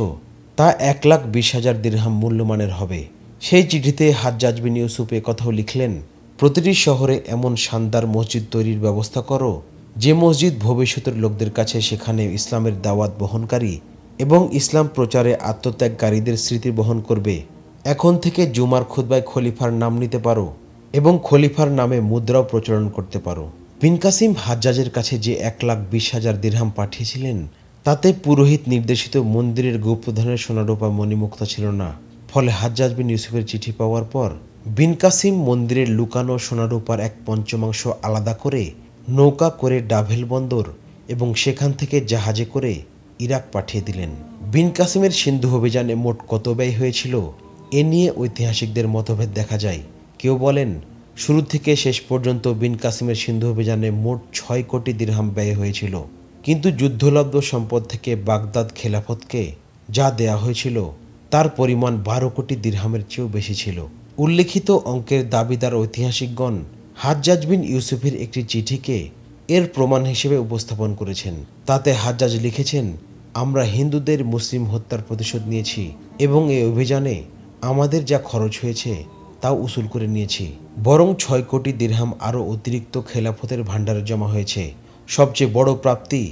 [SPEAKER 1] তা 1,20,000 দিরহাম মূল্যমানের হবে। সেই চিঠিতে হাজ্জাজ বিন ইউসুফ এ কথাও লিখলেন, প্রতিটি শহরে এমন শানদার মসজিদ তৈরির ব্যবস্থা করো যে মসজিদ ভবিষ্যতের লোকদের কাছে সেখানে ইসলামের দাওয়াত বহনকারী এবং ইসলাম প্রচারে আত্মত্যাগকারীদের স্মৃতি বহন করবে। এখন থেকে জুমার খুতবায় খলিফার নাম নিতে পারো এবং খলিফার নামে মুদ্রাও প্রচলন করতে পারো। বিন কাসিম হাজ্জাজের কাছে যে 1,20,000 দিরহাম পাঠিয়েছিলেন তাতে পুরোহিত নির্দেশিত মন্দিরের গুপ্তধনের সোনারূপা মণিমুক্তা ছিল না। ফলে হাজ্জাজ বিন ইউসুফের চিঠি পাওয়ার পর বিন কাসিম মন্দিরের লুকানো সোনারূপার 1/5 আলাদা করে নৌকা করে ডাভেল বন্দর এবং সেখান থেকে জাহাজে করে ইরাক পাঠিয়ে দিলেন। বিন কাসিমের সিন্ধু অভিযানে মোট কত ব্যয় হয়েছিল এ নিয়ে ঐতিহাসিকদের মতভেদ দেখা যায়। কেউ বলেন শুরু থেকে শেষ পর্যন্ত বিন কাসিমের সিন্ধু অভিযানে মোট 6 কোটি দিরহাম ব্যয় হয়েছিল, কিন্তু যুদ্ধলব্ধ সম্পদ থেকে বাগদাদ খেলাফতকে যা দেয়া হয়েছিল তার পরিমাণ 12 কোটি দিরহামের চেয়েও বেশি ছিল। উল্লেখিত অঙ্কের দাবিদার ঐতিহাসিকগণ হাজ্জাজ বিন ইউসুফের একটি চিঠিকে এর প্রমাণ হিসেবে উপস্থাপন করেছেন। তাতে হাজ্জাজ লিখেছেন, আমরা হিন্দুদের মুসলিম হত্যার প্রতিশোধ নিয়েছি এবং এই অভিযানে আমাদের যা খরচ হয়েছে তাও উসুল করে নিয়েছি। বরং 6 কোটি দিরহাম আরও অতিরিক্ত খেলাফতের ভাণ্ডারে জমা হয়েছে। সবচেয়ে বড় প্রাপ্তি,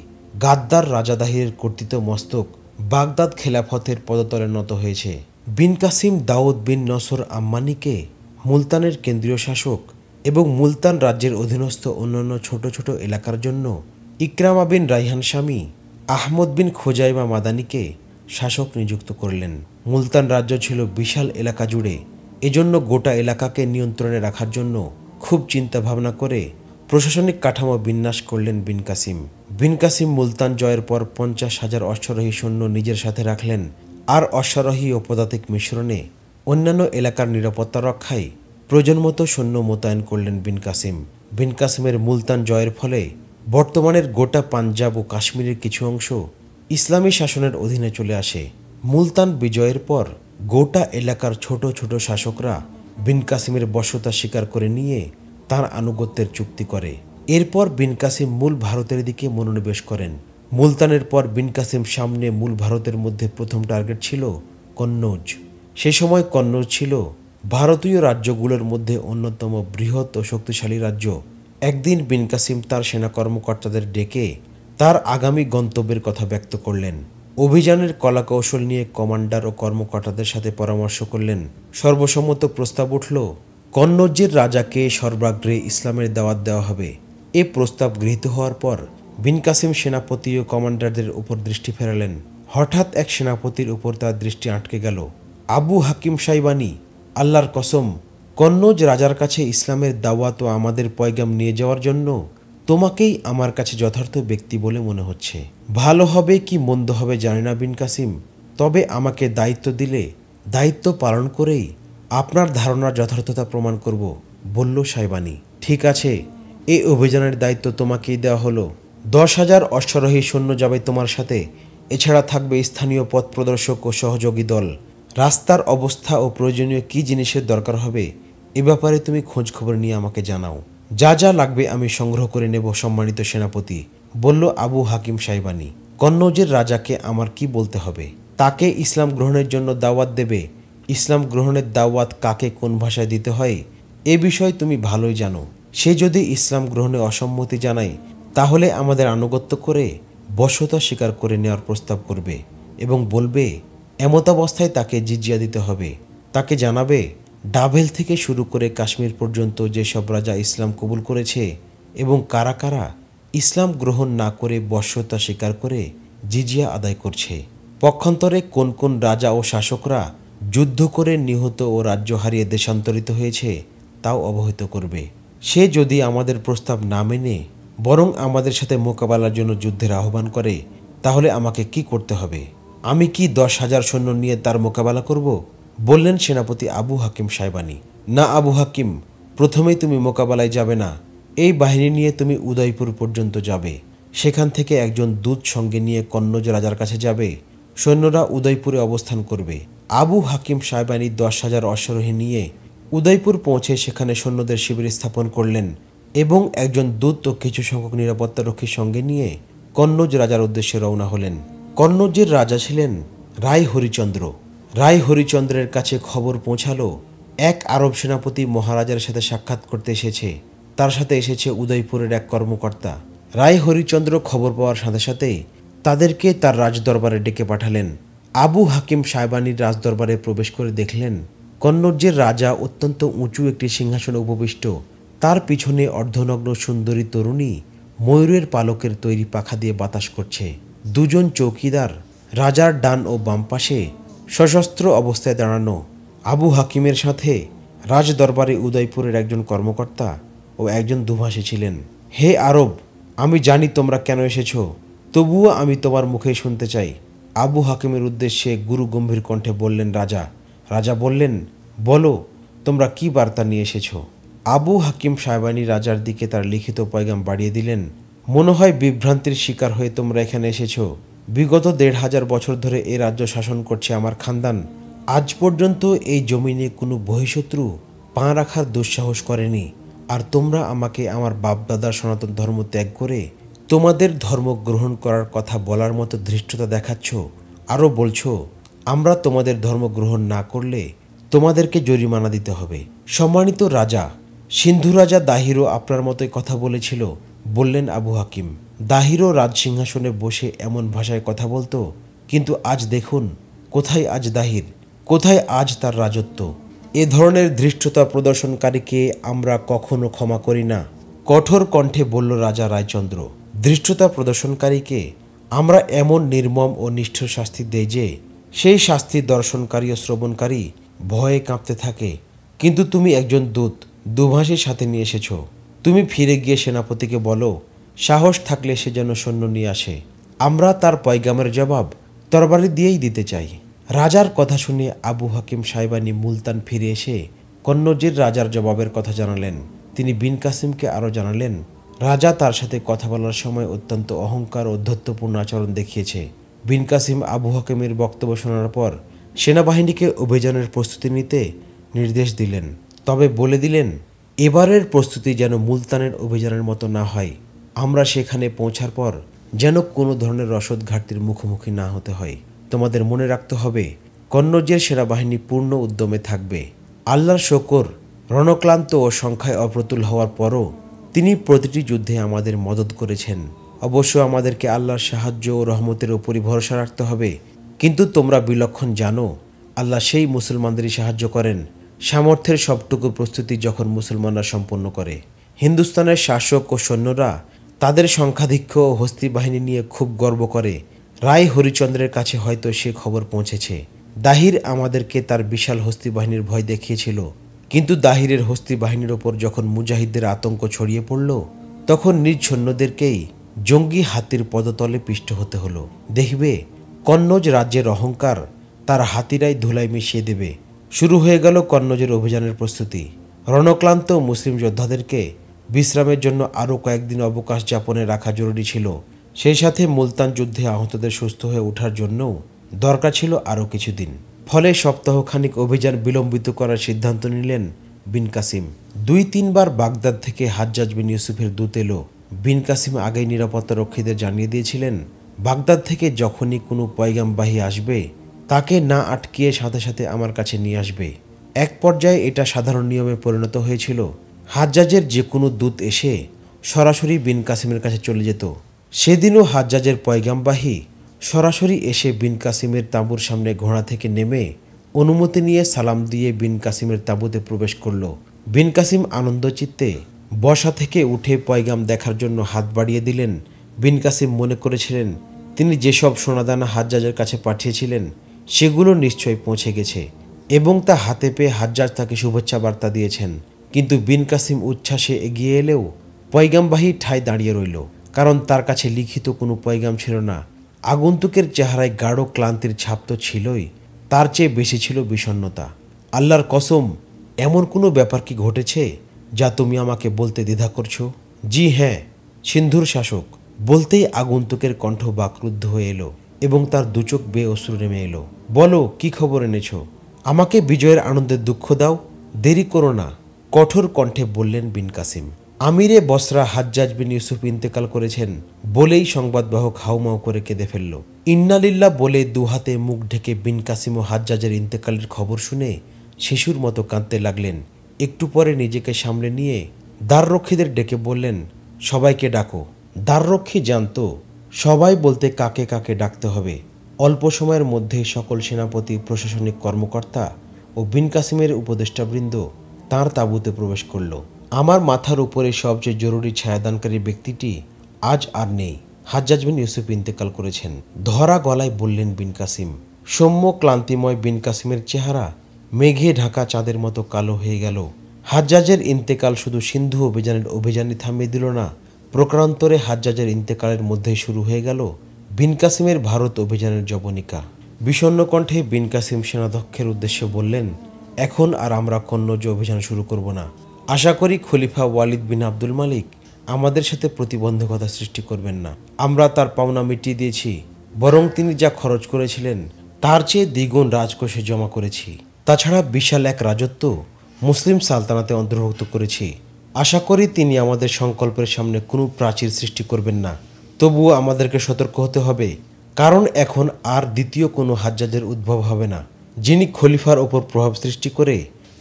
[SPEAKER 1] গাদ্দার রাজা দাহিরের কর্তৃত মস্তক বাগদাদ খেলাফতের পদতলে নত হয়েছে। বিন কাসিম দাউদ বিন নসর আম্মানিকে মুলতানের কেন্দ্রীয় শাসক এবং মুলতান রাজ্যের অধীনস্থ অন্যান্য ছোট ছোট এলাকার জন্য ইকরামা বিন রাইহান স্বামী আহমদ বিন খোজাইমা মাদানিকে শাসক নিযুক্ত করলেন। মুলতান রাজ্য ছিল বিশাল এলাকা জুড়ে, এজন্য গোটা এলাকাকে নিয়ন্ত্রণে রাখার জন্য খুব চিন্তা ভাবনা করে প্রশাসনিক কাঠামো বিন্যাস করলেন বিন কাসিম। বিন কাসিম মুলতান জয়ের পর 50,000 অশ্বারোহী সৈন্য নিজের সাথে রাখলেন, আর অশ্বারোহী ও পদাতিক মিশ্রণে অন্যান্য এলাকার নিরাপত্তা রক্ষায় প্রয়োজনমতো সৈন্য মোতায়েন করলেন বিন কাসিম। বিন কাসিমের মুলতান জয়ের ফলে বর্তমানের গোটা পাঞ্জাব ও কাশ্মীরের কিছু অংশ ইসলামী শাসনের অধীনে চলে আসে। মুলতান বিজয়ের পর গোটা এলাকার ছোট ছোট শাসকরা বিন কাসিমের বশ্যতা স্বীকার করে নিয়ে তার আনুগত্যের চুক্তি করে। এরপর বিন কাসিম মূল ভারতের দিকে মনোনিবেশ করেন। মুলতানের পর বিন কাসিম সামনে মূল ভারতের মধ্যে প্রথম টার্গেট ছিল কন্নৌজ। সে সময় কন্নৌজ ছিল ভারতীয় রাজ্যগুলোর মধ্যে অন্যতম বৃহৎ ও শক্তিশালী রাজ্য। একদিন বিন কাসিম তার সেনা কর্মকর্তাদের ডেকে তার আগামী গন্তব্যের কথা ব্যক্ত করলেন। অভিযানের কলাকৌশল নিয়ে কমান্ডার ও কর্মকর্তাদের সাথে পরামর্শ করলেন। সর্বসম্মত প্রস্তাব উঠল, কন্নৌজের রাজাকে সর্বাগ্রে ইসলামের দাওয়াত দেওয়া হবে। এ প্রস্তাব গৃহীত হওয়ার পর বিন কাসিম সেনাপতি ও কমান্ডারদের উপর দৃষ্টি ফেরালেন। হঠাৎ এক সেনাপতির উপর তার দৃষ্টি আটকে গেল। আবু হাকিম সাইবানি, আল্লাহর কসম, কন্নৌজ রাজার কাছে ইসলামের দাওয়াত ও আমাদের পয়গাম নিয়ে যাওয়ার জন্য তোমাকেই আমার কাছে যথার্থ ব্যক্তি বলে মনে হচ্ছে। ভালো হবে কি মন্দ হবে জানি না বিন কাসিম, তবে আমাকে দায়িত্ব দিলে দায়িত্ব পালন করেই আপনার ধারণার যথার্থতা প্রমাণ করব, বলল সাইবানি। ঠিক আছে, এই অভিযানের দায়িত্ব তোমাকেই দেওয়া হলো। 10,000 অশ্বারোহী সৈন্য যাবে তোমার সাথে। এছাড়া থাকবে স্থানীয় পথ প্রদর্শক ও সহযোগী দল। রাস্তার অবস্থা ও প্রয়োজনীয় কী জিনিসের দরকার হবে এ ব্যাপারে তুমি খোঁজ খবর নিয়ে আমাকে জানাও। যা যা লাগবে আমি সংগ্রহ করে নেব সম্মানিত সেনাপতি, বলল আবু হাকিম সাইবানি। কন্নৌজের রাজাকে আমার কি বলতে হবে? তাকে ইসলাম গ্রহণের জন্য দাওয়াত দেবে। ইসলাম গ্রহণের দাওয়াত কাকে কোন ভাষায় দিতে হয় এ বিষয় তুমি ভালোই জানো। সে যদি ইসলাম গ্রহণে অসম্মতি জানায় তাহলে আমাদের আনুগত্য করে বশ্যতা স্বীকার করে নেওয়ার প্রস্তাব করবে এবং বলবে এমতাবস্থায় তাকে জিজিয়া দিতে হবে। তাকে জানাবে ডাভেল থেকে শুরু করে কাশ্মীর পর্যন্ত যেসব রাজা ইসলাম কবুল করেছে এবং কারা কারা ইসলাম গ্রহণ না করে বশ্যতা স্বীকার করে জিজিয়া আদায় করছে। পক্ষান্তরে কোন কোন রাজা ও শাসকরা যুদ্ধ করে নিহত ও রাজ্য হারিয়ে দেশান্তরিত হয়েছে তাও অবহিত করবে। সে যদি আমাদের প্রস্তাব না মেনে বরং আমাদের সাথে মোকাবেলার জন্য যুদ্ধের আহ্বান করে তাহলে আমাকে কি করতে হবে? আমি কি 10,000 সৈন্য নিয়ে তার মোকাবেলা করব? বললেন সেনাপতি আবু হাকিম সাইবানি। না আবু হাকিম, প্রথমেই তুমি মোকাবেলায় যাবে না। এই বাহিনী নিয়ে তুমি উদয়পুর পর্যন্ত যাবে। সেখান থেকে একজন দূত সঙ্গে নিয়ে কন্নৌজ রাজার কাছে যাবে। সৈন্যরা উদয়পুরে অবস্থান করবে। আবু হাকিম সাইবানি 10,000 অশ্বারোহী নিয়ে উদয়পুর পৌঁছে সেখানে সৈন্যদের শিবির স্থাপন করলেন এবং একজন দূত ও কিছু সংখ্যক নিরাপত্তারক্ষীর সঙ্গে নিয়ে কন্নৌজ রাজার উদ্দেশ্যে রওনা হলেন। কন্নৌজের রাজা ছিলেন রায় হরিচন্দ্র। রায় হরিচন্দ্রের কাছে খবর পৌঁছালো এক আরব সেনাপতি মহারাজার সাথে সাক্ষাৎ করতে এসেছে। তার সাথে এসেছে উদয়পুরের এক কর্মকর্তা। রায় হরিচন্দ্র খবর পাওয়ার সাথে সাথে তাদেরকে তার রাজদরবারে ডেকে পাঠালেন। আবু হাকিম সাইবানির রাজদরবারে প্রবেশ করে দেখলেন কন্নৌজের রাজা অত্যন্ত উঁচু একটি সিংহাসনে উপবিষ্ট। তার পিছনে অর্ধনগ্ন সুন্দরী তরুণী ময়ূরের পালকের তৈরি পাখা দিয়ে বাতাস করছে। দুজন চৌকিদার রাজার ডান ও বাম পাশে সশস্ত্র অবস্থায় দাঁড়ানো। আবু হাকিমের সাথে রাজদরবারে উদয়পুরের একজন কর্মকর্তা ও একজন দুভাষী ছিলেন। হে আরব, আমি জানি তোমরা কেন এসেছ, তবুও আমি তোমার মুখে শুনতে চাই। আবু হাকিমের উদ্দেশ্যে গুরু গম্ভীর কণ্ঠে বললেন রাজা। রাজা বললেন, বলো তোমরা কি বার্তা নিয়ে এসেছ? আবু হাকিম সাইবানি রাজার দিকে তার লিখিত পয়গাম বাড়িয়ে দিলেন। মনে হয় বিভ্রান্তির শিকার হয়ে তোমরা এখানে এসেছ। বিগত 1,500 বছর ধরে এ রাজ্য শাসন করছে আমার খানদান। আজ পর্যন্ত এই জমিনে কোনো বহিঃশত্রু পা রাখার দুঃসাহস করেনি। আর তোমরা আমাকে আমার বাপদাদার সনাতন ধর্ম ত্যাগ করে তোমাদের ধর্ম গ্রহণ করার কথা বলার মতো ধৃষ্টতা দেখাচ্ছ। আরও বলছো আমরা তোমাদের ধর্ম গ্রহণ না করলে তোমাদেরকে জরিমানা দিতে হবে। সম্মানিত রাজা, সিন্ধু রাজা দাহিরও আপনার মতোই কথা বলেছিল, বললেন আবু হাকিম। দাহিরও রাজসিংহাসনে বসে এমন ভাষায় কথা বলতো, কিন্তু আজ দেখুন কোথায় আজ দাহির, কোথায় আজ তার রাজত্ব। এ ধরনের ধৃষ্টতা প্রদর্শনকারীকে আমরা কখনো ক্ষমা করি না, কঠোর কণ্ঠে বলল রাজা রায়চন্দ্র। ধৃষ্টতা প্রদর্শনকারীকে আমরা এমন নির্মম ও নিষ্ঠুর শাস্তি দেই যে সেই শাস্তির দর্শনকারী ও শ্রবণকারী ভয়ে কাঁপতে থাকে। কিন্তু তুমি একজন দূত, দুভাষীর সাথে নিয়ে এসেছ। তুমি ফিরে গিয়ে সেনাপতিকে বলো সাহস থাকলে সে যেন সৈন্য নিয়ে আসে। আমরা তার পয়গামের জবাব তরবারি দিয়েই দিতে চাই। রাজার কথা শুনে আবু হাকিম সাইবানি মুলতান ফিরে এসে কন্নৌজের রাজার জবাবের কথা জানালেন। তিনি বিন কাসিমকে আরও জানালেন, রাজা তার সাথে কথা বলার সময় অত্যন্ত অহংকার ও অধ্যত্বপূর্ণ আচরণ দেখিয়েছে। বিন কাসিম আবু হাকিমের বক্তব্য শোনার পর সেনাবাহিনীকে অভিযানের প্রস্তুতি নিতে নির্দেশ দিলেন, তবে বলে দিলেন, এবারের প্রস্তুতি যেন মুলতানের অভিযানের মতো না হয়। আমরা সেখানে পৌঁছার পর যেন কোনো ধরনের রসদ ঘাটতির মুখোমুখি না হতে হয়। তোমাদের মনে রাখতে হবে, কন্নৌজের সেনাবাহিনী পূর্ণ উদ্যমে থাকবে। আল্লাহর শকর, রণক্লান্ত ও সংখ্যায় অপ্রতুল হওয়ার পরও তিনি প্রতিটি যুদ্ধে আমাদের মদত করেছেন। অবশ্য আমাদেরকে আল্লাহর সাহায্য ও রহমতের উপরই ভরসা রাখতে হবে। কিন্তু তোমরা বিলক্ষণ জানো, আল্লাহ সেই মুসলমানদেরই সাহায্য করেন সামর্থ্যের সবটুকু প্রস্তুতি যখন মুসলমানরা সম্পন্ন করে। হিন্দুস্তানের শাসক ও সৈন্যরা তাদের সংখ্যাধিক্য ও হস্তি বাহিনী নিয়ে খুব গর্ব করে। রায় হরিচন্দ্রের কাছে হয়তো সে খবর পৌঁছেছে। দাহির আমাদেরকে তার বিশাল হস্তি বাহিনীর ভয় দেখিয়েছিল, কিন্তু দাহিরের হস্তি বাহিনীর ওপর যখন মুজাহিদদের আতঙ্ক ছড়িয়ে পড়ল, তখন নিজ সৈন্যদেরকেই জঙ্গি হাতির পদতলে পিষ্ট হতে হলো। দেখবে, কন্নৌজ রাজ্যের অহংকার তার হাতিরাই ধুলাই মিশিয়ে দেবে। শুরু হয়ে গেল কন্নৌজের অভিযানের প্রস্তুতি। রণক্লান্ত মুসলিম যোদ্ধাদেরকে বিশ্রামের জন্য আরও কয়েকদিন অবকাশ যাপনে রাখা জরুরি ছিল। সেই সাথে মুলতান যুদ্ধে আহতদের সুস্থ হয়ে ওঠার জন্যও দরকার ছিল আরও কিছুদিন। ফলে সপ্তাহখানিক অভিযান বিলম্বিত করার সিদ্ধান্ত নিলেন বিন কাসিম। 2-3 বার বাগদাদ থেকে হাজ্জাজ বিন ইউসুফের দূত এলো। বিন কাসিম আগেই নিরাপত্তা রক্ষীদের জানিয়ে দিয়েছিলেন, বাগদাদ থেকে যখনই কোনো পয়গামবাহী আসবে তাকে না আটকিয়ে সাথে সাথে আমার কাছে নিয়ে আসবে। এক পর্যায়ে এটা সাধারণ নিয়মে পরিণত হয়েছিল। হাজ্জাজের যে কোনো দূত এসে সরাসরি বিন কাসিমের কাছে চলে যেত। সেদিনও হাজ্জাজের পয়গামবাহী সরাসরি এসে বিন কাসিমের তাঁবুর সামনে ঘোড়া থেকে নেমে অনুমতি নিয়ে সালাম দিয়ে বিন কাসিমের তাঁবুতে প্রবেশ করল। বিন কাসিম আনন্দচিত্তে বসা থেকে উঠে পয়গাম দেখার জন্য হাত বাড়িয়ে দিলেন। বিন কাসিম মনে করেছিলেন, তিনি যেসব সোনাদানা হাজ্জাজের কাছে পাঠিয়েছিলেন সেগুলো নিশ্চয়ই পৌঁছে গেছে এবং তা হাতে পেয়ে হাজ্জাজ তাকে শুভেচ্ছা বার্তা দিয়েছেন। কিন্তু বিন কাসিম উচ্ছ্বাসে এগিয়ে এলেও পয়গামবাহী ঠায় দাঁড়িয়ে রইল, কারণ তার কাছে লিখিত কোনো পয়গাম ছিল না। আগন্তুকের চেহারায় গাঢ় ক্লান্তির ছাপ তো ছিলই, তার চেয়ে বেশি ছিল বিষণ্ণতা। আল্লাহর কসম, এমন কোনো ব্যাপার কি ঘটেছে যা তুমি আমাকে বলতে দ্বিধা করছো? জি হ্যাঁ, সিন্ধুর শাসক বলতেই আগন্তুকের কণ্ঠ বাকরুদ্ধ হয়ে এলো এবং তার দুচোখ বেয়ে অশ্রু নেমে এলো। বলো, কি খবর এনেছো? আমাকে বিজয়ের আনন্দের দুঃখ দাও, দেরি করো না, কঠোর কণ্ঠে বললেন বিন কাসিম। আমিরে বসরা হাজ্জাজ বিন ইউসুফ ইন্তেকাল করেছেন বলেই সংবাদবাহক হাউমাউ করে কেঁদে ফেলল। ইন্নালিল্লাহ বলে দুহাতে মুখ ঢেকে বিন কাসিম ও হাজ্জাজের ইন্তেকালের খবর শুনে শিশুর মতো কাঁদতে লাগলেন। একটু পরে নিজেকে সামলে নিয়ে দ্বাররক্ষীদের ডেকে বললেন, সবাইকে ডাকো। দ্বাররক্ষী জানতো সবাই বলতে কাকে কাকে ডাকতে হবে। অল্প সময়ের মধ্যেই সকল সেনাপতি, প্রশাসনিক কর্মকর্তা ও বিন কাসিমের উপদেষ্টাবৃন্দ তাঁর তাঁবুতে প্রবেশ করল। আমার মাথার উপরে সবচেয়ে জরুরি ছায়াদানকারী ব্যক্তিটি আজ আর নেই। হাজ্জাজ বিন ইউসুফ ইন্তেকাল করেছেন, ধরা গলায় বললেন বিন কাসিম। সৌম্য ক্লান্তিময় বিন কাসিমের চেহারা মেঘে ঢাকা চাঁদের মতো কালো হয়ে গেল। হাজ্জাজের ইন্তেকাল শুধু সিন্ধু অভিযানই থামিয়ে দিল না, প্রকারান্তরে হাজ্জাজের ইন্তেকালের মধ্যেই শুরু হয়ে গেল বিন কাসিমের ভারত অভিযানের জবনিকা। বিষণ্ণ কণ্ঠে বিন কাসিম সেনাধ্যক্ষের উদ্দেশ্যে বললেন, এখন আর আমরা কন্নৌজ অভিযান শুরু করব না। আশা করি খলিফা ওয়ালিদ বিন আব্দুল মালিক আমাদের সাথে প্রতিবন্ধকতা সৃষ্টি করবেন না। আমরা তার পাওনা মিটিয়ে দিয়েছি, বরং তিনি যা খরচ করেছিলেন তার চেয়ে দ্বিগুণ রাজকোষে জমা করেছি। তাছাড়া বিশাল এক রাজত্ব মুসলিম সালতানাতে অন্তর্ভুক্ত করেছি। আশা করি তিনি আমাদের সংকল্পের সামনে কোনো প্রাচীর সৃষ্টি করবেন না। তবুও আমাদেরকে সতর্ক হতে হবে, কারণ এখন আর দ্বিতীয় কোনো হাজ্জাজের উদ্ভব হবে না, যিনি খলিফার ওপর প্রভাব সৃষ্টি করে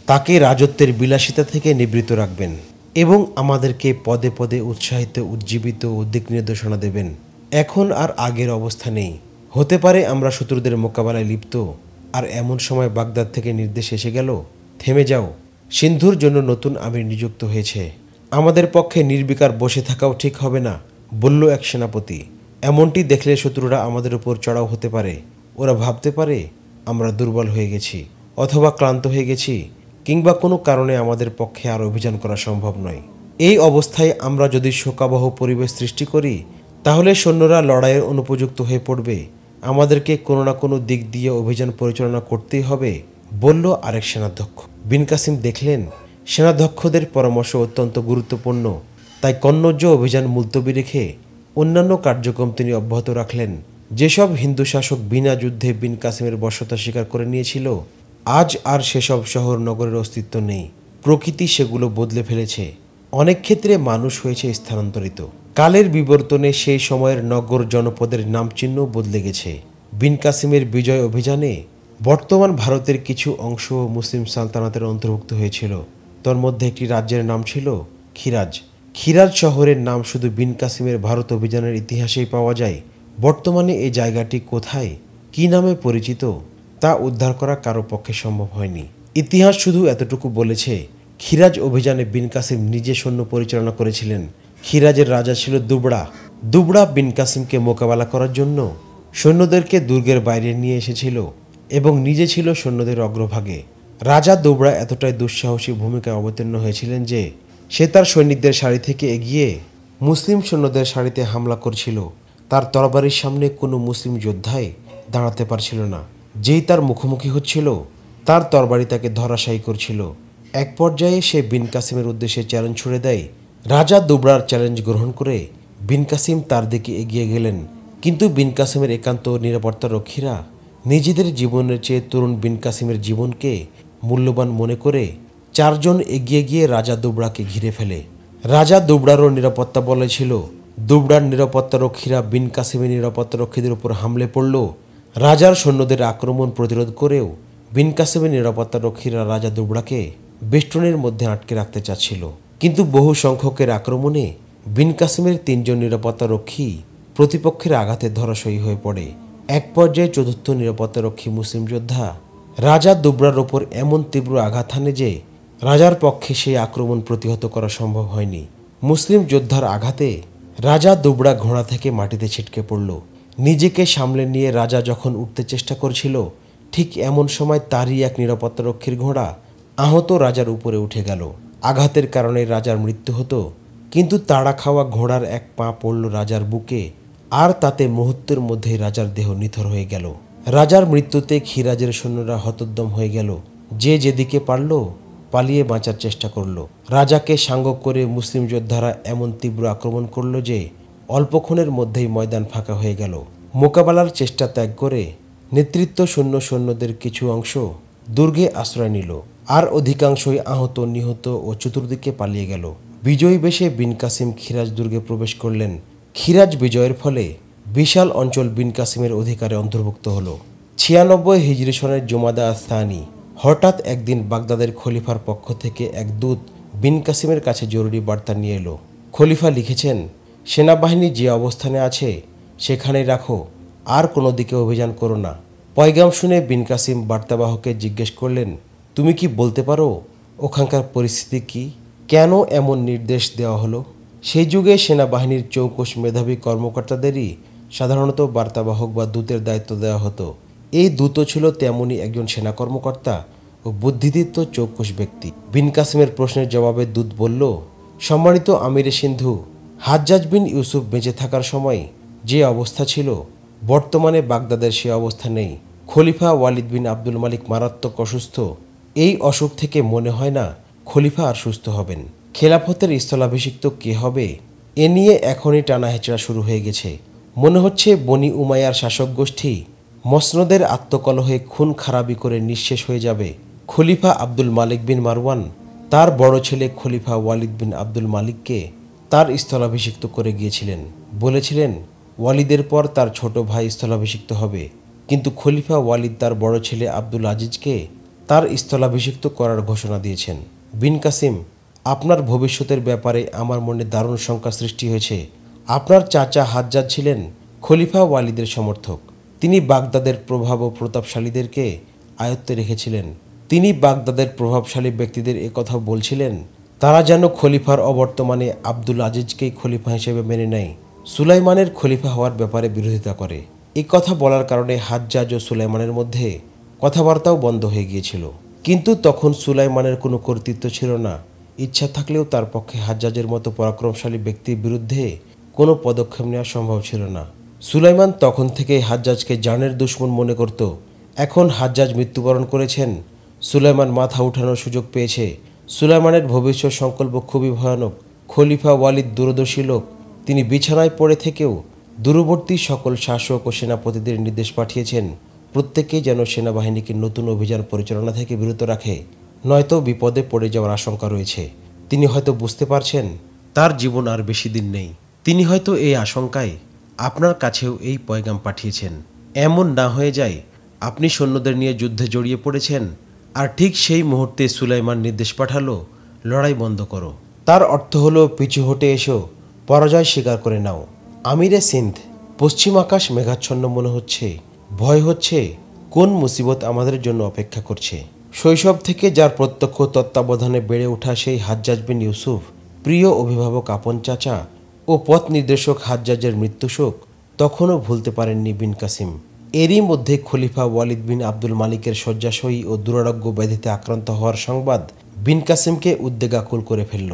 [SPEAKER 1] তাকে রাজত্বের বিলাসিতা থেকে নিবৃত্ত রাখবেন এবং আমাদেরকে পদে পদে উৎসাহিত, উজ্জীবিত ও দিক নির্দেশনা দেবেন। এখন আর আগের অবস্থা নেই। হতে পারে আমরা শত্রুদের মোকাবেলায় লিপ্ত, আর এমন সময় বাগদাদ থেকে নির্দেশ এসে গেল, থেমে যাও, সিন্ধুর জন্য নতুন আমির নিযুক্ত হয়েছে। আমাদের পক্ষে নির্বিকার বসে থাকাও ঠিক হবে না, বলল এক সেনাপতি। এমনটি দেখলে শত্রুরা আমাদের উপর চড়াও হতে পারে। ওরা ভাবতে পারে আমরা দুর্বল হয়ে গেছি, অথবা ক্লান্ত হয়ে গেছি, কিংবা কোনো কারণে আমাদের পক্ষে আর অভিযান করা সম্ভব নয়। এই অবস্থায় আমরা যদি শোকাবহ পরিবেশ সৃষ্টি করি, তাহলে সৈন্যরা লড়াইয়ের অনুপযুক্ত হয়ে পড়বে। আমাদেরকে কোনো না কোনো দিক দিয়ে অভিযান পরিচালনা করতেই হবে, বলল আরেক সেনাধ্যক্ষ। বিন কাসিম দেখলেন সেনাধ্যক্ষদের পরামর্শ অত্যন্ত গুরুত্বপূর্ণ, তাই কন্নৌজ অভিযান মুলতবি রেখে অন্যান্য কার্যক্রম তিনি অব্যাহত রাখলেন। যেসব হিন্দু শাসক বিনা যুদ্ধে বিন কাসিমের বশ্যতা স্বীকার করে নিয়েছিল, আজ আর সেসব শহর নগরের অস্তিত্ব নেই। প্রকৃতি সেগুলো বদলে ফেলেছে। অনেক ক্ষেত্রে মানুষ হয়েছে স্থানান্তরিত। কালের বিবর্তনে সেই সময়ের নগর জনপদের নামচিহ্ন বদলে গেছে। বিন কাসিমের বিজয় অভিযানে বর্তমান ভারতের কিছু অংশ মুসলিম সালতানাতের অন্তর্ভুক্ত হয়েছিল। তোর মধ্যে একটি রাজ্যের নাম ছিল খিরাজ। খিরাজ শহরের নাম শুধু বিন কাসিমের ভারত অভিযানের ইতিহাসেই পাওয়া যায়। বর্তমানে এই জায়গাটি কোথায়, কী নামে পরিচিত, তা উদ্ধার করা কারো পক্ষে সম্ভব হয়নি। ইতিহাস শুধু এতটুকু বলেছে, খিরাজ অভিযানে বিন কাসিম নিজে সৈন্য পরিচালনা করেছিলেন। খিরাজের রাজা ছিল দুবড়া। দুবড়া বিন কাসিমকে মোকাবেলা করার জন্য সৈন্যদেরকে দুর্গের বাইরে নিয়ে এসেছিল এবং নিজে ছিল সৈন্যদের অগ্রভাগে। রাজা দুবড়া এতটাই দুঃসাহসী ভূমিকায় অবতীর্ণ হয়েছিলেন যে সে তার সৈনিকদের সারি থেকে এগিয়ে মুসলিম সৈন্যদের সারিতে হামলা করছিল। তার তরবারির সামনে কোনো মুসলিম যোদ্ধাই দাঁড়াতে পারছিল না। যেই তার মুখোমুখি হচ্ছিল, তার তরবারি তাকে ধরাশায়ী করছিল। এক পর্যায়ে সে বিন কাসিমের উদ্দেশ্যে চ্যালেঞ্জ ছুড়ে দেয়। রাজা দুবড়ার চ্যালেঞ্জ গ্রহণ করে বিন কাসিম তার দিকে এগিয়ে গেলেন, কিন্তু বিন কাসিমের একান্ত নিরাপত্তা রক্ষীরা নিজেদের জীবনের চেয়ে তরুণ বিন কাসিমের জীবনকে মূল্যবান মনে করে চারজন এগিয়ে গিয়ে রাজা দুবড়াকে ঘিরে ফেলে। রাজা দুবড়ারও নিরাপত্তা বলে ছিল। দুবড়ার নিরাপত্তা রক্ষীরা বিন কাসিমের নিরাপত্তা রক্ষীদের উপর হামলে পড়ল। রাজার সৈন্যদের আক্রমণ প্রতিরোধ করেও বিন কাসিমের নিরাপত্তা রক্ষীরা রাজা দুবড়াকে বেষ্টনের মধ্যে আটকে রাখতে চাচ্ছিল, কিন্তু বহু সংখ্যকের আক্রমণে বিন কাসিমের তিনজন নিরাপত্তা রক্ষী প্রতিপক্ষের আঘাতে ধরাশয়ী হয়ে পড়ে। এক পর্যায়ে চতুর্থ নিরাপত্তা রক্ষী মুসলিম যোদ্ধা রাজা দুবড়ার ওপর এমন তীব্র আঘাত হানে যে রাজার পক্ষে সেই আক্রমণ প্রতিহত করা সম্ভব হয়নি। মুসলিম যোদ্ধার আঘাতে রাজা দুবড়া ঘোড়া থেকে মাটিতে ছিটকে পড়ল। নিজেকে সামলে নিয়ে রাজা যখন উঠতে চেষ্টা করছিল, ঠিক এমন সময় তারই এক নিরাপত্তা রক্ষীর ঘোড়া আহত রাজার উপরে উঠে গেল। আঘাতের কারণে রাজার মৃত্যু হতো, কিন্তু তাড়া খাওয়া ঘোড়ার এক পা পড়ল রাজার বুকে, আর তাতে মুহূর্তের মধ্যেই রাজার দেহ নিথর হয়ে গেল। রাজার মৃত্যুতে খিরাজের সৈন্যরা হতোদ্যম হয়ে গেল। যে যেদিকে পারল পালিয়ে বাঁচার চেষ্টা করল। রাজাকে সাঙ্গ করে মুসলিম যোদ্ধারা এমন তীব্র আক্রমণ করল যে অল্পক্ষণের মধ্যেই ময়দান ফাঁকা হয়ে গেল। মোকাবেলার চেষ্টা ত্যাগ করে নেতৃত্ব শূন্য সৈন্যদের কিছু অংশ দুর্গে আশ্রয় নিল, আর অধিকাংশই আহত, নিহত ও চতুর্দিকে পালিয়ে গেল। বিজয়ী বেশে বিন কাসিম খিরাজ দুর্গে প্রবেশ করলেন। খিরাজ বিজয়ের ফলে বিশাল অঞ্চল বিন কাসিমের অধিকারে অন্তর্ভুক্ত হল। 96 হিজরি সনের জুমাদা আস্তানি হঠাৎ একদিন বাগদাদের খলিফার পক্ষ থেকে এক দূত বিন কাসিমের কাছে জরুরি বার্তা নিয়ে এলো। খলিফা লিখেছেন, সেনাবাহিনী যে অবস্থানে আছে সেখানেই রাখো, আর কোনো দিকে অভিযান করো না। পয়গাম শুনে বিন কাসিম বার্তাবাহকে জিজ্ঞেস করলেন, তুমি কি বলতে পারো ওখানকার পরিস্থিতি কি? কেন এমন নির্দেশ দেওয়া হলো? সেই যুগে সেনাবাহিনীর চৌকস মেধাবী কর্মকর্তাদেরই সাধারণত বার্তাবাহক বা দূতের দায়িত্ব দেওয়া হতো। এই দূতও ছিল তেমনই একজন সেনা কর্মকর্তা ও বুদ্ধিদীপ্ত চৌকস ব্যক্তি। বিন কাসিমের প্রশ্নের জবাবে দূত বলল, সম্মানিত আমিরে সিন্ধু, হাজ্জাজ বিন ইউসুফ বেঁচে থাকার সময় যে অবস্থা ছিল, বর্তমানে বাগদাদের সে অবস্থা নেই। খলিফা ওয়ালিদ বিন আব্দুল মালিক মারাত্মক অসুস্থ। এই অসুখ থেকে মনে হয় না খলিফা আর সুস্থ হবেন। খেলাফতের স্থলাভিষিক্ত কে হবে এ নিয়ে এখনই টানাহেচড়া শুরু হয়ে গেছে। মনে হচ্ছে বনি উমাইয়ার শাসক গোষ্ঠী মসনদের আত্মকলহে খুন খারাবি করে নিঃশেষ হয়ে যাবে। খলিফা আব্দুল মালিক বিন মারওয়ান তার বড় ছেলে খলিফা ওয়ালিদ বিন আব্দুল মালিককে তার স্থলাভিষিক্ত করে গিয়েছিলেন। বলেছিলেন ওয়ালিদের পর তার ছোট ভাই স্থলাভিষিক্ত হবে, কিন্তু খলিফা ওয়ালিদ তার বড় ছেলে আব্দুল আজিজকে তার স্থলাভিষিক্ত করার ঘোষণা দিয়েছেন। বিন কাসিম, আপনার ভবিষ্যতের ব্যাপারে আমার মনে দারুণ শঙ্কা সৃষ্টি হয়েছে। আপনার চাচা হাজ্জাজ ছিলেন খলিফা ওয়ালিদের সমর্থক। তিনি বাগদাদের প্রভাব ও প্রতাপশালীদেরকে আয়ত্তে রেখেছিলেন। তিনি বাগদাদের প্রভাবশালী ব্যক্তিদের একথা বলছিলেন তারা যেন খলিফার অবর্তমানে আব্দুল আজিজকেই খলিফা হিসেবে মেনে নেয়, সুলাইমানের খলিফা হওয়ার ব্যাপারে বিরোধিতা করে। এই কথা বলার কারণে হাজ্জাজ ও সুলাইমানের মধ্যে কথাবার্তাও বন্ধ হয়ে গিয়েছিল। কিন্তু তখন সুলাইমানের কোনো কর্তৃত্ব ছিল না। ইচ্ছা থাকলেও তার পক্ষে হাজ্জাজের মতো পরাক্রমশালী ব্যক্তির বিরুদ্ধে কোনো পদক্ষেপ নেওয়া সম্ভব ছিল না। সুলাইমান তখন থেকেই হাজ্জাজকে জানের দুশ্মন মনে করত। এখন হাজ্জাজ মৃত্যুবরণ করেছেন, সুলাইমান মাথা উঠানোর সুযোগ পেয়েছে। সুলাইমানের ভবিষ্যৎ সংকল্প খুবই ভয়ানক। খলিফা ওয়ালিদ দূরদর্শী লোক। তিনি বিছানায় পড়ে থেকেও দূরবর্তী সকল শাসক ও সেনাপতিদের নির্দেশ পাঠিয়েছেন প্রত্যেকেই যেন সেনাবাহিনীকে নতুন অভিযান পরিচালনা থেকে বিরত রাখে, নয়তো বিপদে পড়ে যাওয়ার আশঙ্কা রয়েছে। তিনি হয়তো বুঝতে পারছেন তার জীবন আর বেশি দিন নেই। তিনি হয়তো এই আশঙ্কায় আপনার কাছেও এই পয়গাম পাঠিয়েছেন। এমন না হয়ে যায় আপনি সৈন্যদের নিয়ে যুদ্ধে জড়িয়ে পড়েছেন আর ঠিক সেই মুহূর্তে সুলাইমান নির্দেশ পাঠালো, লড়াই বন্ধ করো। তার অর্থ হলো পিছু হটে এসো, পরাজয় স্বীকার করে নাও। আমিরে সিন্ধ, পশ্চিম আকাশ মেঘাচ্ছন্ন মনে হচ্ছে। ভয় হচ্ছে কোন মুসিবত আমাদের জন্য অপেক্ষা করছে। শৈশব থেকে যার প্রত্যক্ষ তত্ত্বাবধানে বেড়ে ওঠা সেই হাজ্জাজ বিন ইউসুফ, প্রিয় অভিভাবক আপন চাচা ও পথ নির্দেশক হাজ্জাজের মৃত্যুশোক তখনও ভুলতে পারেননি বিন কাসিম। এরই মধ্যে খলিফা ওয়ালিদ বিন আব্দুল মালিকের শয্যাশয়ী ও দুরারোগ্য ব্যাধিতে আক্রান্ত হওয়ার সংবাদ বিন কাসিমকে উদ্বেগাকুল করে ফেলল।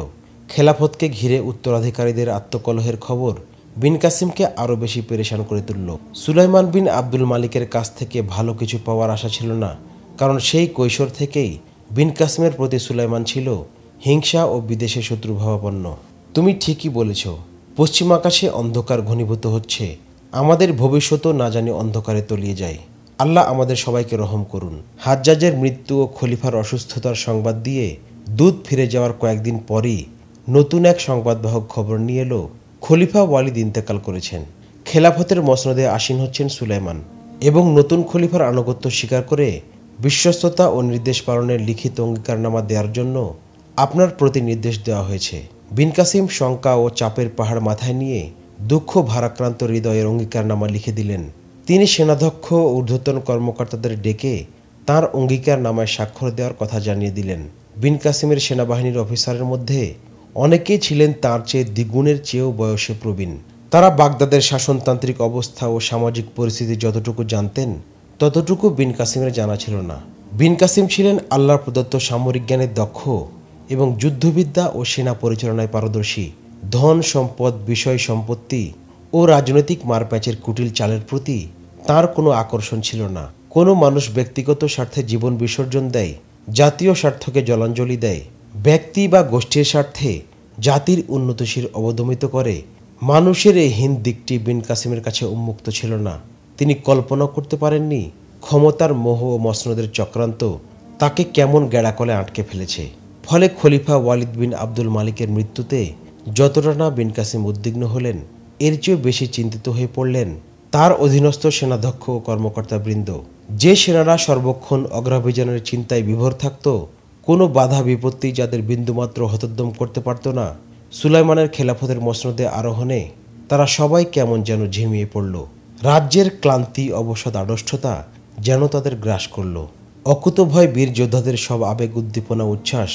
[SPEAKER 1] খেলাফতকে ঘিরে উত্তরাধিকারীদের আত্মকলহের খবর বিন কাসিমকে আরও বেশি পেরেশান করে তুলল। সুলাইমান বিন আব্দুল মালিকের কাছ থেকে ভালো কিছু পাওয়ার আশা ছিল না, কারণ সেই কৈশোর থেকেই বিন কাসিমের প্রতি সুলাইমান ছিল হিংসা ও বিদেশে শত্রুভাবাপন্ন। তুমি ঠিকই বলেছ, পশ্চিম আকাশে অন্ধকার ঘনীভূত হচ্ছে। আমাদের ভবিষ্যতও না জানি অন্ধকারে তলিয়ে যায়। আল্লাহ আমাদের সবাইকে রহম করুন। হাজ্জাজের মৃত্যু ও খলিফার অসুস্থতার সংবাদ দিয়ে দুধ ফিরে যাওয়ার কয়েকদিন পরই নতুন এক সংবাদবাহক খবর নিয়ে এলো, খলিফা ওয়ালিদ ইন্তেকাল করেছেন। খেলাফতের মসনদে আসীন হচ্ছেন সুলাইমান এবং নতুন খলিফার আনুগত্য স্বীকার করে বিশ্বস্ততা ও নির্দেশ পালনের লিখিত অঙ্গীকারনামা দেওয়ার জন্য আপনার প্রতি নির্দেশ দেওয়া হয়েছে। বিন কাসিম শঙ্কা ও চাপের পাহাড় মাথায় নিয়ে দুঃখ ভারাক্রান্ত হৃদয়ের অঙ্গীকারনামা লিখে দিলেন। তিনি সেনাধ্যক্ষ ও ঊর্ধ্বতন কর্মকর্তাদের ডেকে তাঁর অঙ্গীকারনামায় স্বাক্ষর দেওয়ার কথা জানিয়ে দিলেন। বিন কাসিমের সেনাবাহিনীর অফিসারের মধ্যে অনেকেই ছিলেন তাঁর চেয়ে দ্বিগুণের চেয়েও বয়সে প্রবীণ। তারা বাগদাদের শাসনতান্ত্রিক অবস্থা ও সামাজিক পরিস্থিতি যতটুকু জানতেন ততটুকু বিন কাসিমের জানা ছিল না। বিন কাসিম ছিলেন আল্লাহর প্রদত্ত সামরিক জ্ঞানে দক্ষ এবং যুদ্ধবিদ্যা ও সেনা পরিচালনায় পারদর্শী। ধন সম্পদ, বিষয় সম্পত্তি ও রাজনৈতিক মারপ্যাচের কুটিল চালের প্রতি তার কোনো আকর্ষণ ছিল না। কোনো মানুষ ব্যক্তিগত স্বার্থে জীবন বিসর্জন দেয়, জাতীয় স্বার্থকে জলাঞ্জলি দেয়, ব্যক্তি বা গোষ্ঠীর স্বার্থে জাতির উন্নতিশীল অবদমিত করে, মানুষের এই হীন দিকটি বিন কাসিমের কাছে উন্মুক্ত ছিল না। তিনি কল্পনা করতে পারেননি ক্ষমতার মোহ ও মসনদের চক্রান্ত তাকে কেমন গ্যাড়াকলে আটকে ফেলেছে। ফলে খলিফা ওয়ালিদ বিন আব্দুল মালিকের মৃত্যুতে যতটা না বিন কাসিম উদ্বিগ্ন হলেন, এর চেয়েও বেশি চিন্তিত হয়ে পড়লেন তার অধীনস্থ সেনাধ্যক্ষ ও কর্মকর্তাবৃন্দ। যে সেনারা সর্বক্ষণ অগ্রাভিযানের চিন্তায় বিভোর থাকত, কোনো বাধা বিপত্তি যাদের বিন্দুমাত্র হতোদ্যম করতে পারত না সুলাইমানের খেলাফতের মসনদে আরোহণে, তারা সবাই কেমন যেন ঝিমিয়ে পড়ল। রাজ্যের ক্লান্তি, অবসাদ, আড়ষ্ঠতা যেন তাদের গ্রাস করল। অকুতভয় বীর যোদ্ধাদের সব আবেগ, উদ্দীপনা, উচ্ছ্বাস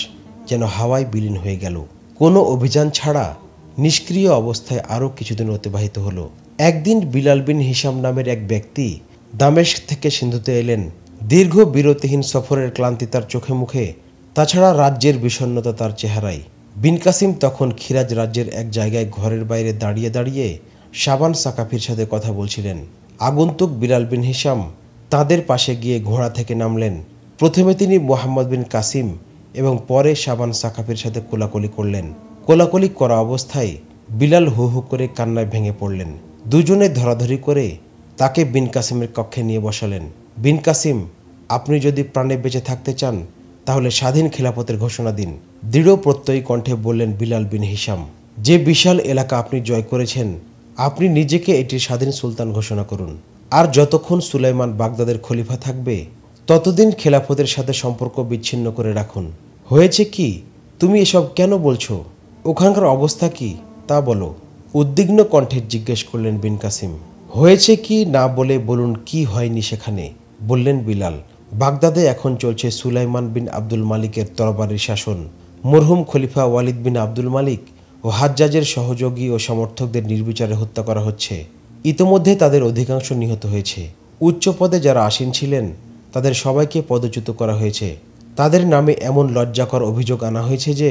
[SPEAKER 1] যেন হাওয়ায় বিলীন হয়ে গেল। কোনো অভিযান ছাড়া নিষ্ক্রিয় অবস্থায় আরও কিছুদিন অতিবাহিত হলো। একদিন বিলাল বিন হিসাম নামের এক ব্যক্তি দামেস্ক থেকে সিন্ধুতে এলেন। দীর্ঘ বিরতিহীন সফরের ক্লান্তি তার চোখে মুখে, তাছাড়া রাজ্যের বিষণ্ণতা তার চেহারায়। বিন কাসিম তখন খিরাজ রাজ্যের এক জায়গায় ঘরের বাইরে দাঁড়িয়ে দাঁড়িয়ে শাবান সাকাফির সাথে কথা বলছিলেন। আগন্তুক বিলাল বিন হিসাম তাদের পাশে গিয়ে ঘোড়া থেকে নামলেন। প্রথমে তিনি মোহাম্মদ বিন কাসিম এবং পরে শাবান সাকাফির সাথে কোলাকুলি করলেন। কোলাকুলি করা অবস্থায় বিলাল হু হু করে কান্নায় ভেঙে পড়লেন। দুজনে ধরাধরি করে তাকে বিন কাসিমের কক্ষে নিয়ে বসালেন। বিন কাসিম, আপনি যদি প্রাণে বেঁচে থাকতে চান তাহলে স্বাধীন খেলাফতের ঘোষণা দিন, দৃঢ় প্রত্যয়ী কণ্ঠে বললেন বিলাল বিন হিসাম। যে বিশাল এলাকা আপনি জয় করেছেন, আপনি নিজেকে এটির স্বাধীন সুলতান ঘোষণা করুন। আর যতক্ষণ সুলাইমান বাগদাদের খলিফা থাকবে ততদিন খেলাফতের সাথে সম্পর্ক বিচ্ছিন্ন করে রাখুন। হয়েছে কি? তুমি এসব কেন বলছো? ওখানকার অবস্থা কি তা বলো, উদ্বিগ্ন কণ্ঠে জিজ্ঞেস করলেন বিন কাসিম। হয়েছে কি না বলে বলুন কি হয়নি সেখানে, বললেন বিলাল। বাগদাদে এখন চলছে সুলাইমান বিন আব্দুল মালিকের তরবারির শাসন। মরহুম খলিফা ওয়ালিদ বিন আব্দুল মালিক ও হাজ্জাজের সহযোগী ও সমর্থকদের নির্বিচারে হত্যা করা হচ্ছে। ইতোমধ্যে তাদের অধিকাংশ নিহত হয়েছে। উচ্চ পদে যারা আসীন ছিলেন তাদের সবাইকে পদচ্যুত করা হয়েছে। তাদের নামে এমন লজ্জাকর অভিযোগ আনা হয়েছে যে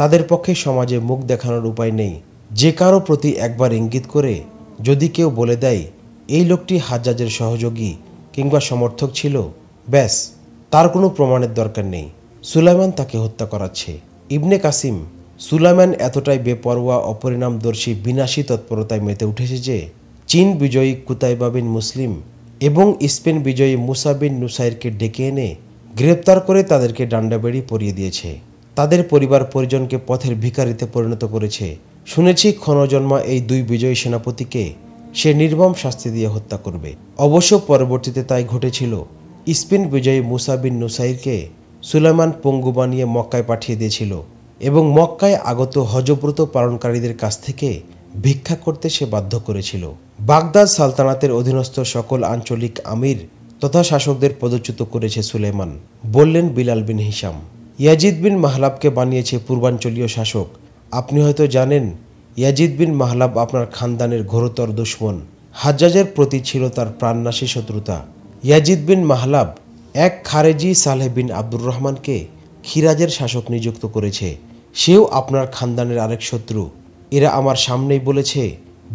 [SPEAKER 1] তাদের পক্ষে সমাজে মুখ দেখানোর উপায় নেই। যে কারো প্রতি একবার ইঙ্গিত করে যদি কেউ বলে দেয় এই লোকটি হাজ্জাজের সহযোগী কিংবা সমর্থক ছিল, ব্যাস, তার কোনো প্রমাণের দরকার নেই। সুলাইমান তাকে হত্যা করাচ্ছে। ইবনে কাসিম, সুলাইমান এতটাই বেপরোয়া, অপরিণামদর্শী, বিনাশী তৎপরতায় মেতে উঠেছে যে চীন বিজয়ী কুতাইবা বিন মুসলিম এবং স্পেন বিজয়ী মুসা বিন নুসাইরকে ডেকে এনে গ্রেপ্তার করে তাদেরকে ডান্ডাবেড়ি পরিয়ে দিয়েছে। তাদের পরিবার পরিজনকে পথের ভিখারিতে পরিণত করেছে। শুনেছি ক্ষণজন্মা এই দুই বিজয়ী সেনাপতিকে সে নির্মম শাস্তি দিয়ে হত্যা করবে। অবশ্য পরবর্তীতে তাই ঘটেছিল। স্পেন বিজয়ী মুসা বিন নুসাইরকে সুলাইমান পঙ্গু বানিয়ে মক্কায় পাঠিয়ে দিয়েছিল এবং মক্কায় আগত হজব্রত পালনকারীদের কাছ থেকে ভিক্ষা করতে সে বাধ্য করেছিল। বাগদাদ সালতানাতের অধীনস্থ সকল আঞ্চলিক আমির তথা শাসকদের পদচ্যুত করেছে সুলাইমান, বললেন বিলাল বিন হিশাম। ইয়াজিদ বিন মাহলাবকে বানিয়েছে পূর্বাঞ্চলীয় শাসক। আপনি হয়তো জানেন, ইয়াজিদ বিন মাহলাব আপনার খানদানের ঘোরতর দুশমন। হাজ্জাজের প্রতি ছিল তার প্রাণনাশী শত্রুতা। ইয়াজিদ বিন মাহলাব এক খারেজি সালেহ বিন আব্দুর রহমানকে খিরাজের শাসক নিযুক্ত করেছে। সেও আপনার খানদানের আরেক শত্রু। এরা আমার সামনেই বলেছে,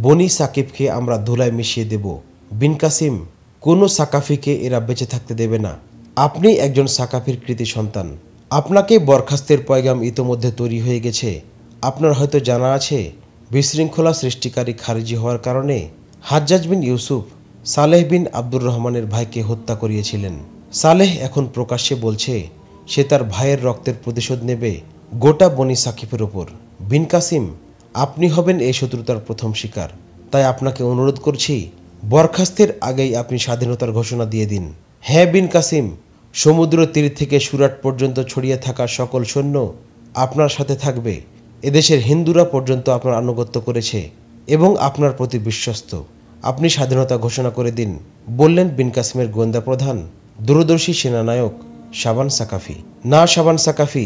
[SPEAKER 1] বনি সাকিবকে আমরা ধুলায় মিশিয়ে দেব। বিন কাসিম, কোনো সাকাফিকে এরা বেঁচে থাকতে দেবে না। আপনি একজন সাকাফির কৃতি সন্তান। আপনাকে বরখাস্তের পয়গাম ইতোমধ্যে তৈরি হয়ে গেছে। আপনার হয়তো জানা আছে, বিশৃঙ্খলা সৃষ্টিকারী খারিজি হওয়ার কারণে হাজ্জাজ বিন ইউসুফ সালেহ বিন আব্দুর রহমানের ভাইকে হত্যা করিয়েছিলেন। সালেহ এখন প্রকাশ্যে বলছে সে তার ভাইয়ের রক্তের প্রতিশোধ নেবে গোটা বনি সাকিফের ওপর। বিন কাসিম, আপনি হবেন এই শত্রুতার প্রথম শিকার। তাই আপনাকে অনুরোধ করছি, বরখাস্তের আগেই আপনি স্বাধীনতার ঘোষণা দিয়ে দিন। হ্যাঁ বিন কাসিম, সমুদ্র তীর থেকে সুরাট পর্যন্ত ছড়িয়ে থাকা সকল সৈন্য আপনার সাথে থাকবে। এদেশের হিন্দুরা পর্যন্ত আপনার আনুগত্য করেছে এবং আপনার প্রতি বিশ্বস্ত। আপনি স্বাধীনতা ঘোষণা করে দিন, বললেন বিন কাসিমের গোয়েন্দা প্রধান দূরদর্শী সেনানায়ক শাবান সাকাফি। না শাবান সাকাফি,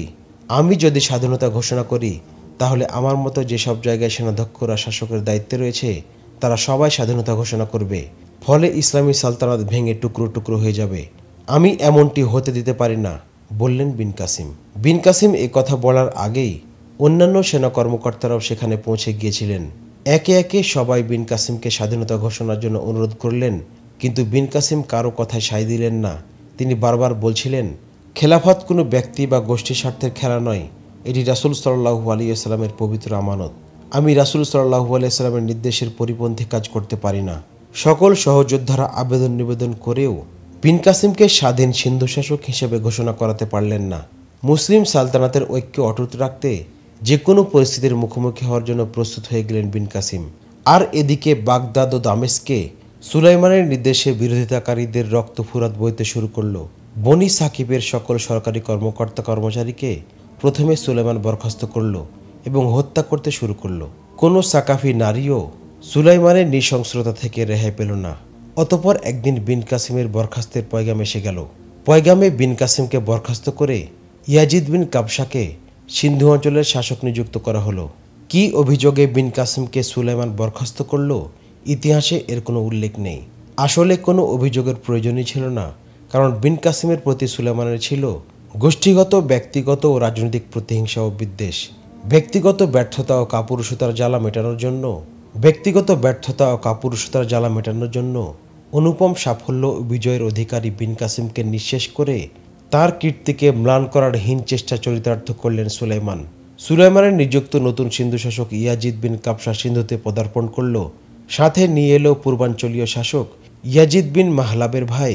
[SPEAKER 1] আমি যদি স্বাধীনতা ঘোষণা করি তাহলে আমার মতো যেসব জায়গায় সেনাধ্যক্ষরা শাসকের দায়িত্বে রয়েছে তারা সবাই স্বাধীনতা ঘোষণা করবে। ফলে ইসলামী সালতানাত ভেঙে টুকরো টুকরো হয়ে যাবে। আমি এমনটি হতে দিতে পারি না, বললেন বিন কাসিম। বিন কাসিম এ কথা বলার আগেই অন্যান্য সেনা কর্মকর্তারাও সেখানে পৌঁছে গিয়েছিলেন। একে একে সবাই বিন কাসিমকে স্বাধীনতা ঘোষণার জন্য অনুরোধ করলেন, কিন্তু বিন কাসিম কারো কথায় সায় দিলেন না। তিনি বারবার বলছিলেন, খেলাফত কোনো ব্যক্তি বা গোষ্ঠীর স্বার্থের খেলা নয়, এটি রাসূল সাল্লাল্লাহু আলাইহি ওয়াসাল্লামের পবিত্র আমানত। আমি রাসূল সাল্লাল্লাহু আলাইহি ওয়াসাল্লামের নির্দেশের পরিপন্থী কাজ করতে পারি না। সকল সহযোদ্ধারা আবেদন নিবেদন করেও বিন কাসিমকে স্বাধীন সিন্ধু শাসক হিসেবে ঘোষণা করাতে পারলেন না। মুসলিম সালতানাতের ঐক্য অটুট রাখতে যে কোনো পরিস্থিতির মুখোমুখি হওয়ার জন্য প্রস্তুত হয়ে গেলেন বিন কাসিম। আর এদিকে বাগদাদ ও দামেস্কে সুলাইমানের নির্দেশে বিরোধিতাকারীদের রক্ত ফুরাত বইতে শুরু করল। বনি সাকিবের সকল সরকারি কর্মকর্তা কর্মচারীকে প্রথমে সুলাইমান বরখাস্ত করল এবং হত্যা করতে শুরু করল। কোনো সাকাফি নারীও সুলাইমানের নৃশংসতা থেকে রেহাই পেল না। অতপর একদিন বিন কাসিমের বরখাস্তের পয়গাম এসে গেল। পয়গামে বিন কাসিমকে বরখাস্ত করে ইয়াজিদ বিন কাবসাকে সিন্ধু অঞ্চলের শাসক নিযুক্ত করা হলো। কি অভিযোগে বিন কাসিমকে সুলাইমান বরখাস্ত করল, ইতিহাসে এর কোনো উল্লেখ নেই। আসলে কোনো অভিযোগের প্রয়োজনই ছিল না, কারণ বিন কাসিমের প্রতি সুলাইমানের ছিল গোষ্ঠীগত, ব্যক্তিগত ও রাজনৈতিক প্রতিহিংসা ও বিদ্বেষ। ব্যক্তিগত ব্যর্থতা ও কাপুরুষতার জ্বালা মেটানোর জন্য অনুপম সাফল্য ও বিজয়ের অধিকারী বিন কাসিমকে নিঃশেষ করে তার কীর্তিকে ম্লান করার হীন চেষ্টা চরিতার্থ করলেন সুলাইমান। সুলাইমানের নিযুক্ত নতুন সিন্ধু শাসক ইয়াজিদ বিন কাবসা সিন্ধুতে পদার্পণ করল। সাথে নিয়ে এলো পূর্বাঞ্চলীয় শাসক ইয়াজিদ বিন মাহলাবের ভাই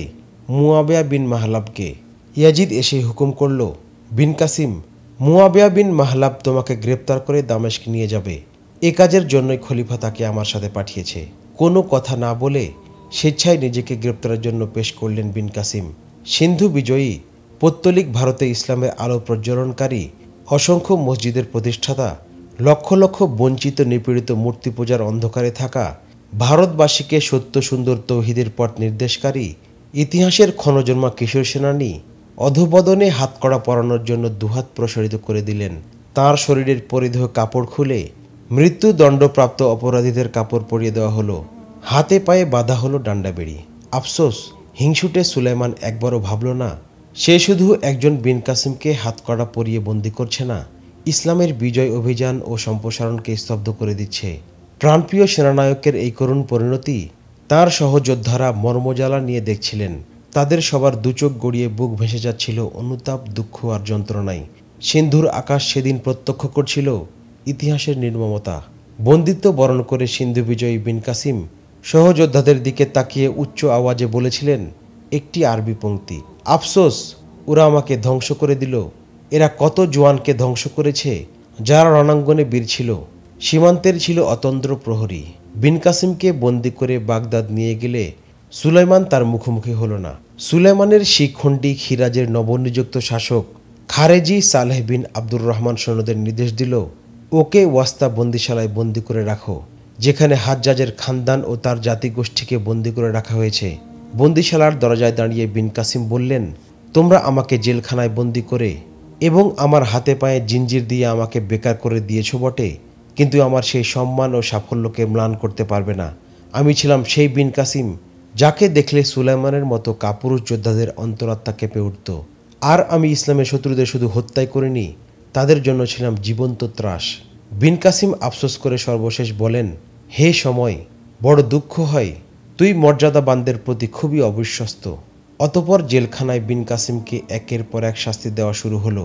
[SPEAKER 1] মুয়াবিয়া বিন মাহলাবকে। ইয়াজিদ এসে হুকুম করল, বিন কাসিম, মুয়াবিয়া বিন মাহলাব তোমাকে গ্রেপ্তার করে দামেস্ক নিয়ে যাবে। এ কাজের জন্যই খলিফা তাকে আমার সাথে পাঠিয়েছে। কোনো কথা না বলে স্বেচ্ছায় নিজেকে গ্রেপ্তারের জন্য পেশ করলেন বিন কাসিম। সিন্ধু বিজয়ী, পৌত্তলিক ভারতে ইসলামের আলো প্রজ্বলনকারী, অসংখ্য মসজিদের প্রতিষ্ঠাতা, লক্ষ লক্ষ বঞ্চিত নিপীড়িত মূর্তি পূজার অন্ধকারে থাকা ভারতবাসীকে সত্য সুন্দর তৌহিদের পথ নির্দেশকারী, ইতিহাসের ক্ষণজন্মা কিশোর সেনানী অধোবদনে হাতকড়া পরানোর জন্য দুহাত প্রসারিত করে দিলেন। তাঁর শরীরের পরিধেয় কাপড় খুলে মৃত্যুদণ্ডপ্রাপ্ত অপরাধীদের কাপড় পরিয়ে দেওয়া হলো। হাতে পায়ে বাঁধা হলো ডান্ডাবেড়ি। আফসোস, হিংসুটে সুলাইমান একবারও ভাবল না সে শুধু একজন বিন কাসিমকে হাতকড়া পরিয়ে বন্দী করছে না, ইসলামের বিজয় অভিযান ও সম্প্রসারণকে স্তব্ধ করে দিচ্ছে। প্রাণপ্রিয় সেনানায়কের এই করুণ পরিণতি তার সহযোদ্ধারা মর্মজ্বালা নিয়ে দেখছিলেন। তাদের সবার দুচোখ গড়িয়ে বুক ভেসে যাচ্ছিল অনুতাপ, দুঃখ আর যন্ত্রণায়। সিন্ধুর আকাশ সেদিন প্রত্যক্ষ করছিল ইতিহাসের নির্মমতা। বন্দিত্ব বরণ করে সিন্ধু বিজয়ী বিন কাসিম সহযোদ্ধাদের দিকে তাকিয়ে উচ্চ আওয়াজে বলেছিলেন একটি আরবি পংক্তি, আফসোস, ওরা আমাকে ধ্বংস করে দিল। এরা কত জওয়ানকে ধ্বংস করেছে যারা রণাঙ্গনে বীর ছিল। সীমান্তের ছিল অতন্দ্র প্রহরী। বিন কাসিমকে বন্দি করে বাগদাদ নিয়ে গেলে সুলাইমান তার মুখোমুখি হল না। সুলাইমানের শিখণ্ডী খিরাজের নবনিযুক্ত শাসক খারেজি সালেহ বিন আব্দুর রহমান সৈন্যদের নির্দেশ দিল, ওকে ওয়াস্তা বন্দিশালায় বন্দি করে রাখো, যেখানে হাজ্জাজের খানদান ও তার জাতিগোষ্ঠীকে বন্দি করে রাখা হয়েছে। বন্দিশালার দরজায় দাঁড়িয়ে বিন কাসিম বললেন, তোমরা আমাকে জেলখানায় বন্দি করে এবং আমার হাতে পায়ে জিঞ্জির দিয়ে আমাকে বেকার করে দিয়েছ বটে, কিন্তু আমার সেই সম্মান ও সাফল্যকে ম্লান করতে পারবে না। আমি ছিলাম সেই বিন কাসিম যাকে দেখলে সুলাইমানের মতো কাপুরুষ যোদ্ধাদের অন্তরাত্মা কেঁপে উঠত। আর আমি ইসলামের শত্রুদের শুধু হত্যাই করিনি, তাদের জন্য ছিলাম জীবন্ত ত্রাস। বিন কাসিম আফসোস করে সর্বশেষ বলেন, হে সময়, বড় দুঃখ হয়, তুই মর্যাদাবানদের প্রতি খুবই অবিশ্বস্ত। অতপর জেলখানায় বিন কাসিমকে একের পর এক শাস্তি দেওয়া শুরু হলো।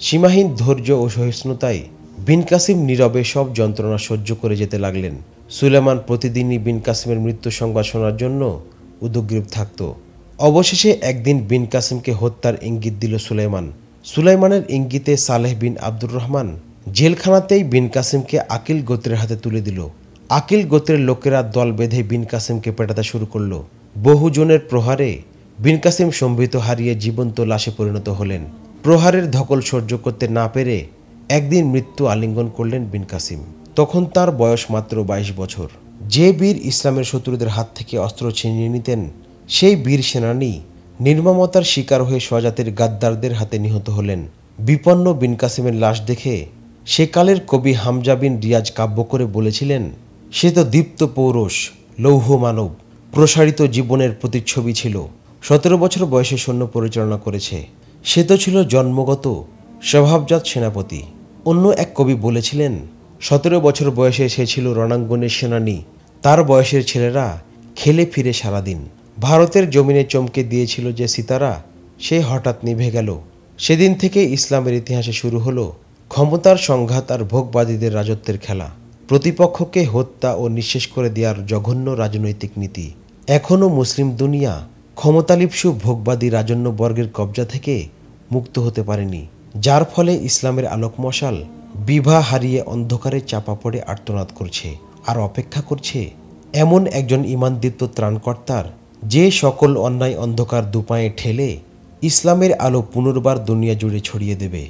[SPEAKER 1] সীমাহীন ধৈর্য ও সহিষ্ণুতায় বিন কাসিম নীরবে সব যন্ত্রণা সহ্য করে যেতে লাগলেন। সুলেমান প্রতিদিনই বিন কাসিমের মৃত্যু সংবাদ শোনার জন্য উদগ্রীব থাকত। অবশেষে একদিন বিন কাসিমকে হত্যার ইঙ্গিত দিল সুলাইমান। সুলাইমানের ইঙ্গিতে সালেহ বিন আব্দুর রহমান জেলখানাতেই বিন কাসিমকে আকিল গোত্রের হাতে তুলে দিল। আকিল গোত্রের লোকেরা দল বেঁধে বিন কাসিমকে পেটাতে শুরু করল। বহুজনের প্রহারে বিন কাসিম সম্ভৃত হারিয়ে জীবন্ত লাশে পরিণত হলেন। প্রহারের ধকল সহ্য করতে না পেরে একদিন মৃত্যু আলিঙ্গন করলেন বিন কাসিম। তখন তার বয়স মাত্র 22 বছর। যে বীর ইসলামের শত্রুদের হাত থেকে অস্ত্র ছিনিয়ে নিতেন, সেই বীর সেনানী নির্মমতার শিকার হয়ে স্বজাতির গাদ্দারদের হাতে নিহত হলেন। বিপন্ন বিন কাসিমের লাশ দেখে সেকালের কবি হামজা বিন রিয়াজ কাব্য করে বলেছিলেন, সে তো দীপ্ত পৌরষ, লৌহ মানব, প্রসারিত জীবনের প্রতিচ্ছবি ছিল। 17 বছর বয়সে সৈন্য পরিচালনা করেছে। সে তো ছিল জন্মগত স্বভাবজাত সেনাপতি। অন্য এক কবি বলেছিলেন, 17 বছর বয়সে সে ছিল রণাঙ্গনের সেনানী। তার বয়সের ছেলেরা খেলে ফিরে সারাদিন। ভারতের জমিনে চমকে দিয়েছিল যে সিতারা, সে হঠাৎ নিভে গেল। সেদিন থেকে ইসলামের ইতিহাসে শুরু হলো ক্ষমতার সংঘাত আর ভোগবাদীদের রাজত্বের খেলা, প্রতিপক্ষকে হত্যা ও নিঃশেষ করে দেওয়ার জঘন্য রাজনৈতিক নীতি। এখনও মুসলিম দুনিয়া ক্ষমতালিপ্সু ভোগবাদী রাজন্য বর্গের কবজা থেকে মুক্ত হতে পারেনি, যার ফলে ইসলামের আলোক মশাল বিভা হারিয়ে অন্ধকারে চাপা পড়ে আর্তনাদ করছে আর অপেক্ষা করছে এমন একজন ঈমানদীপ্ত ত্রাণকর্তার, যে সকল অন্যায় অন্ধকার দুপায়ে ঠেলে ইসলামের আলো পুনর্বার দুনিয়া জুড়ে ছড়িয়ে দেবে।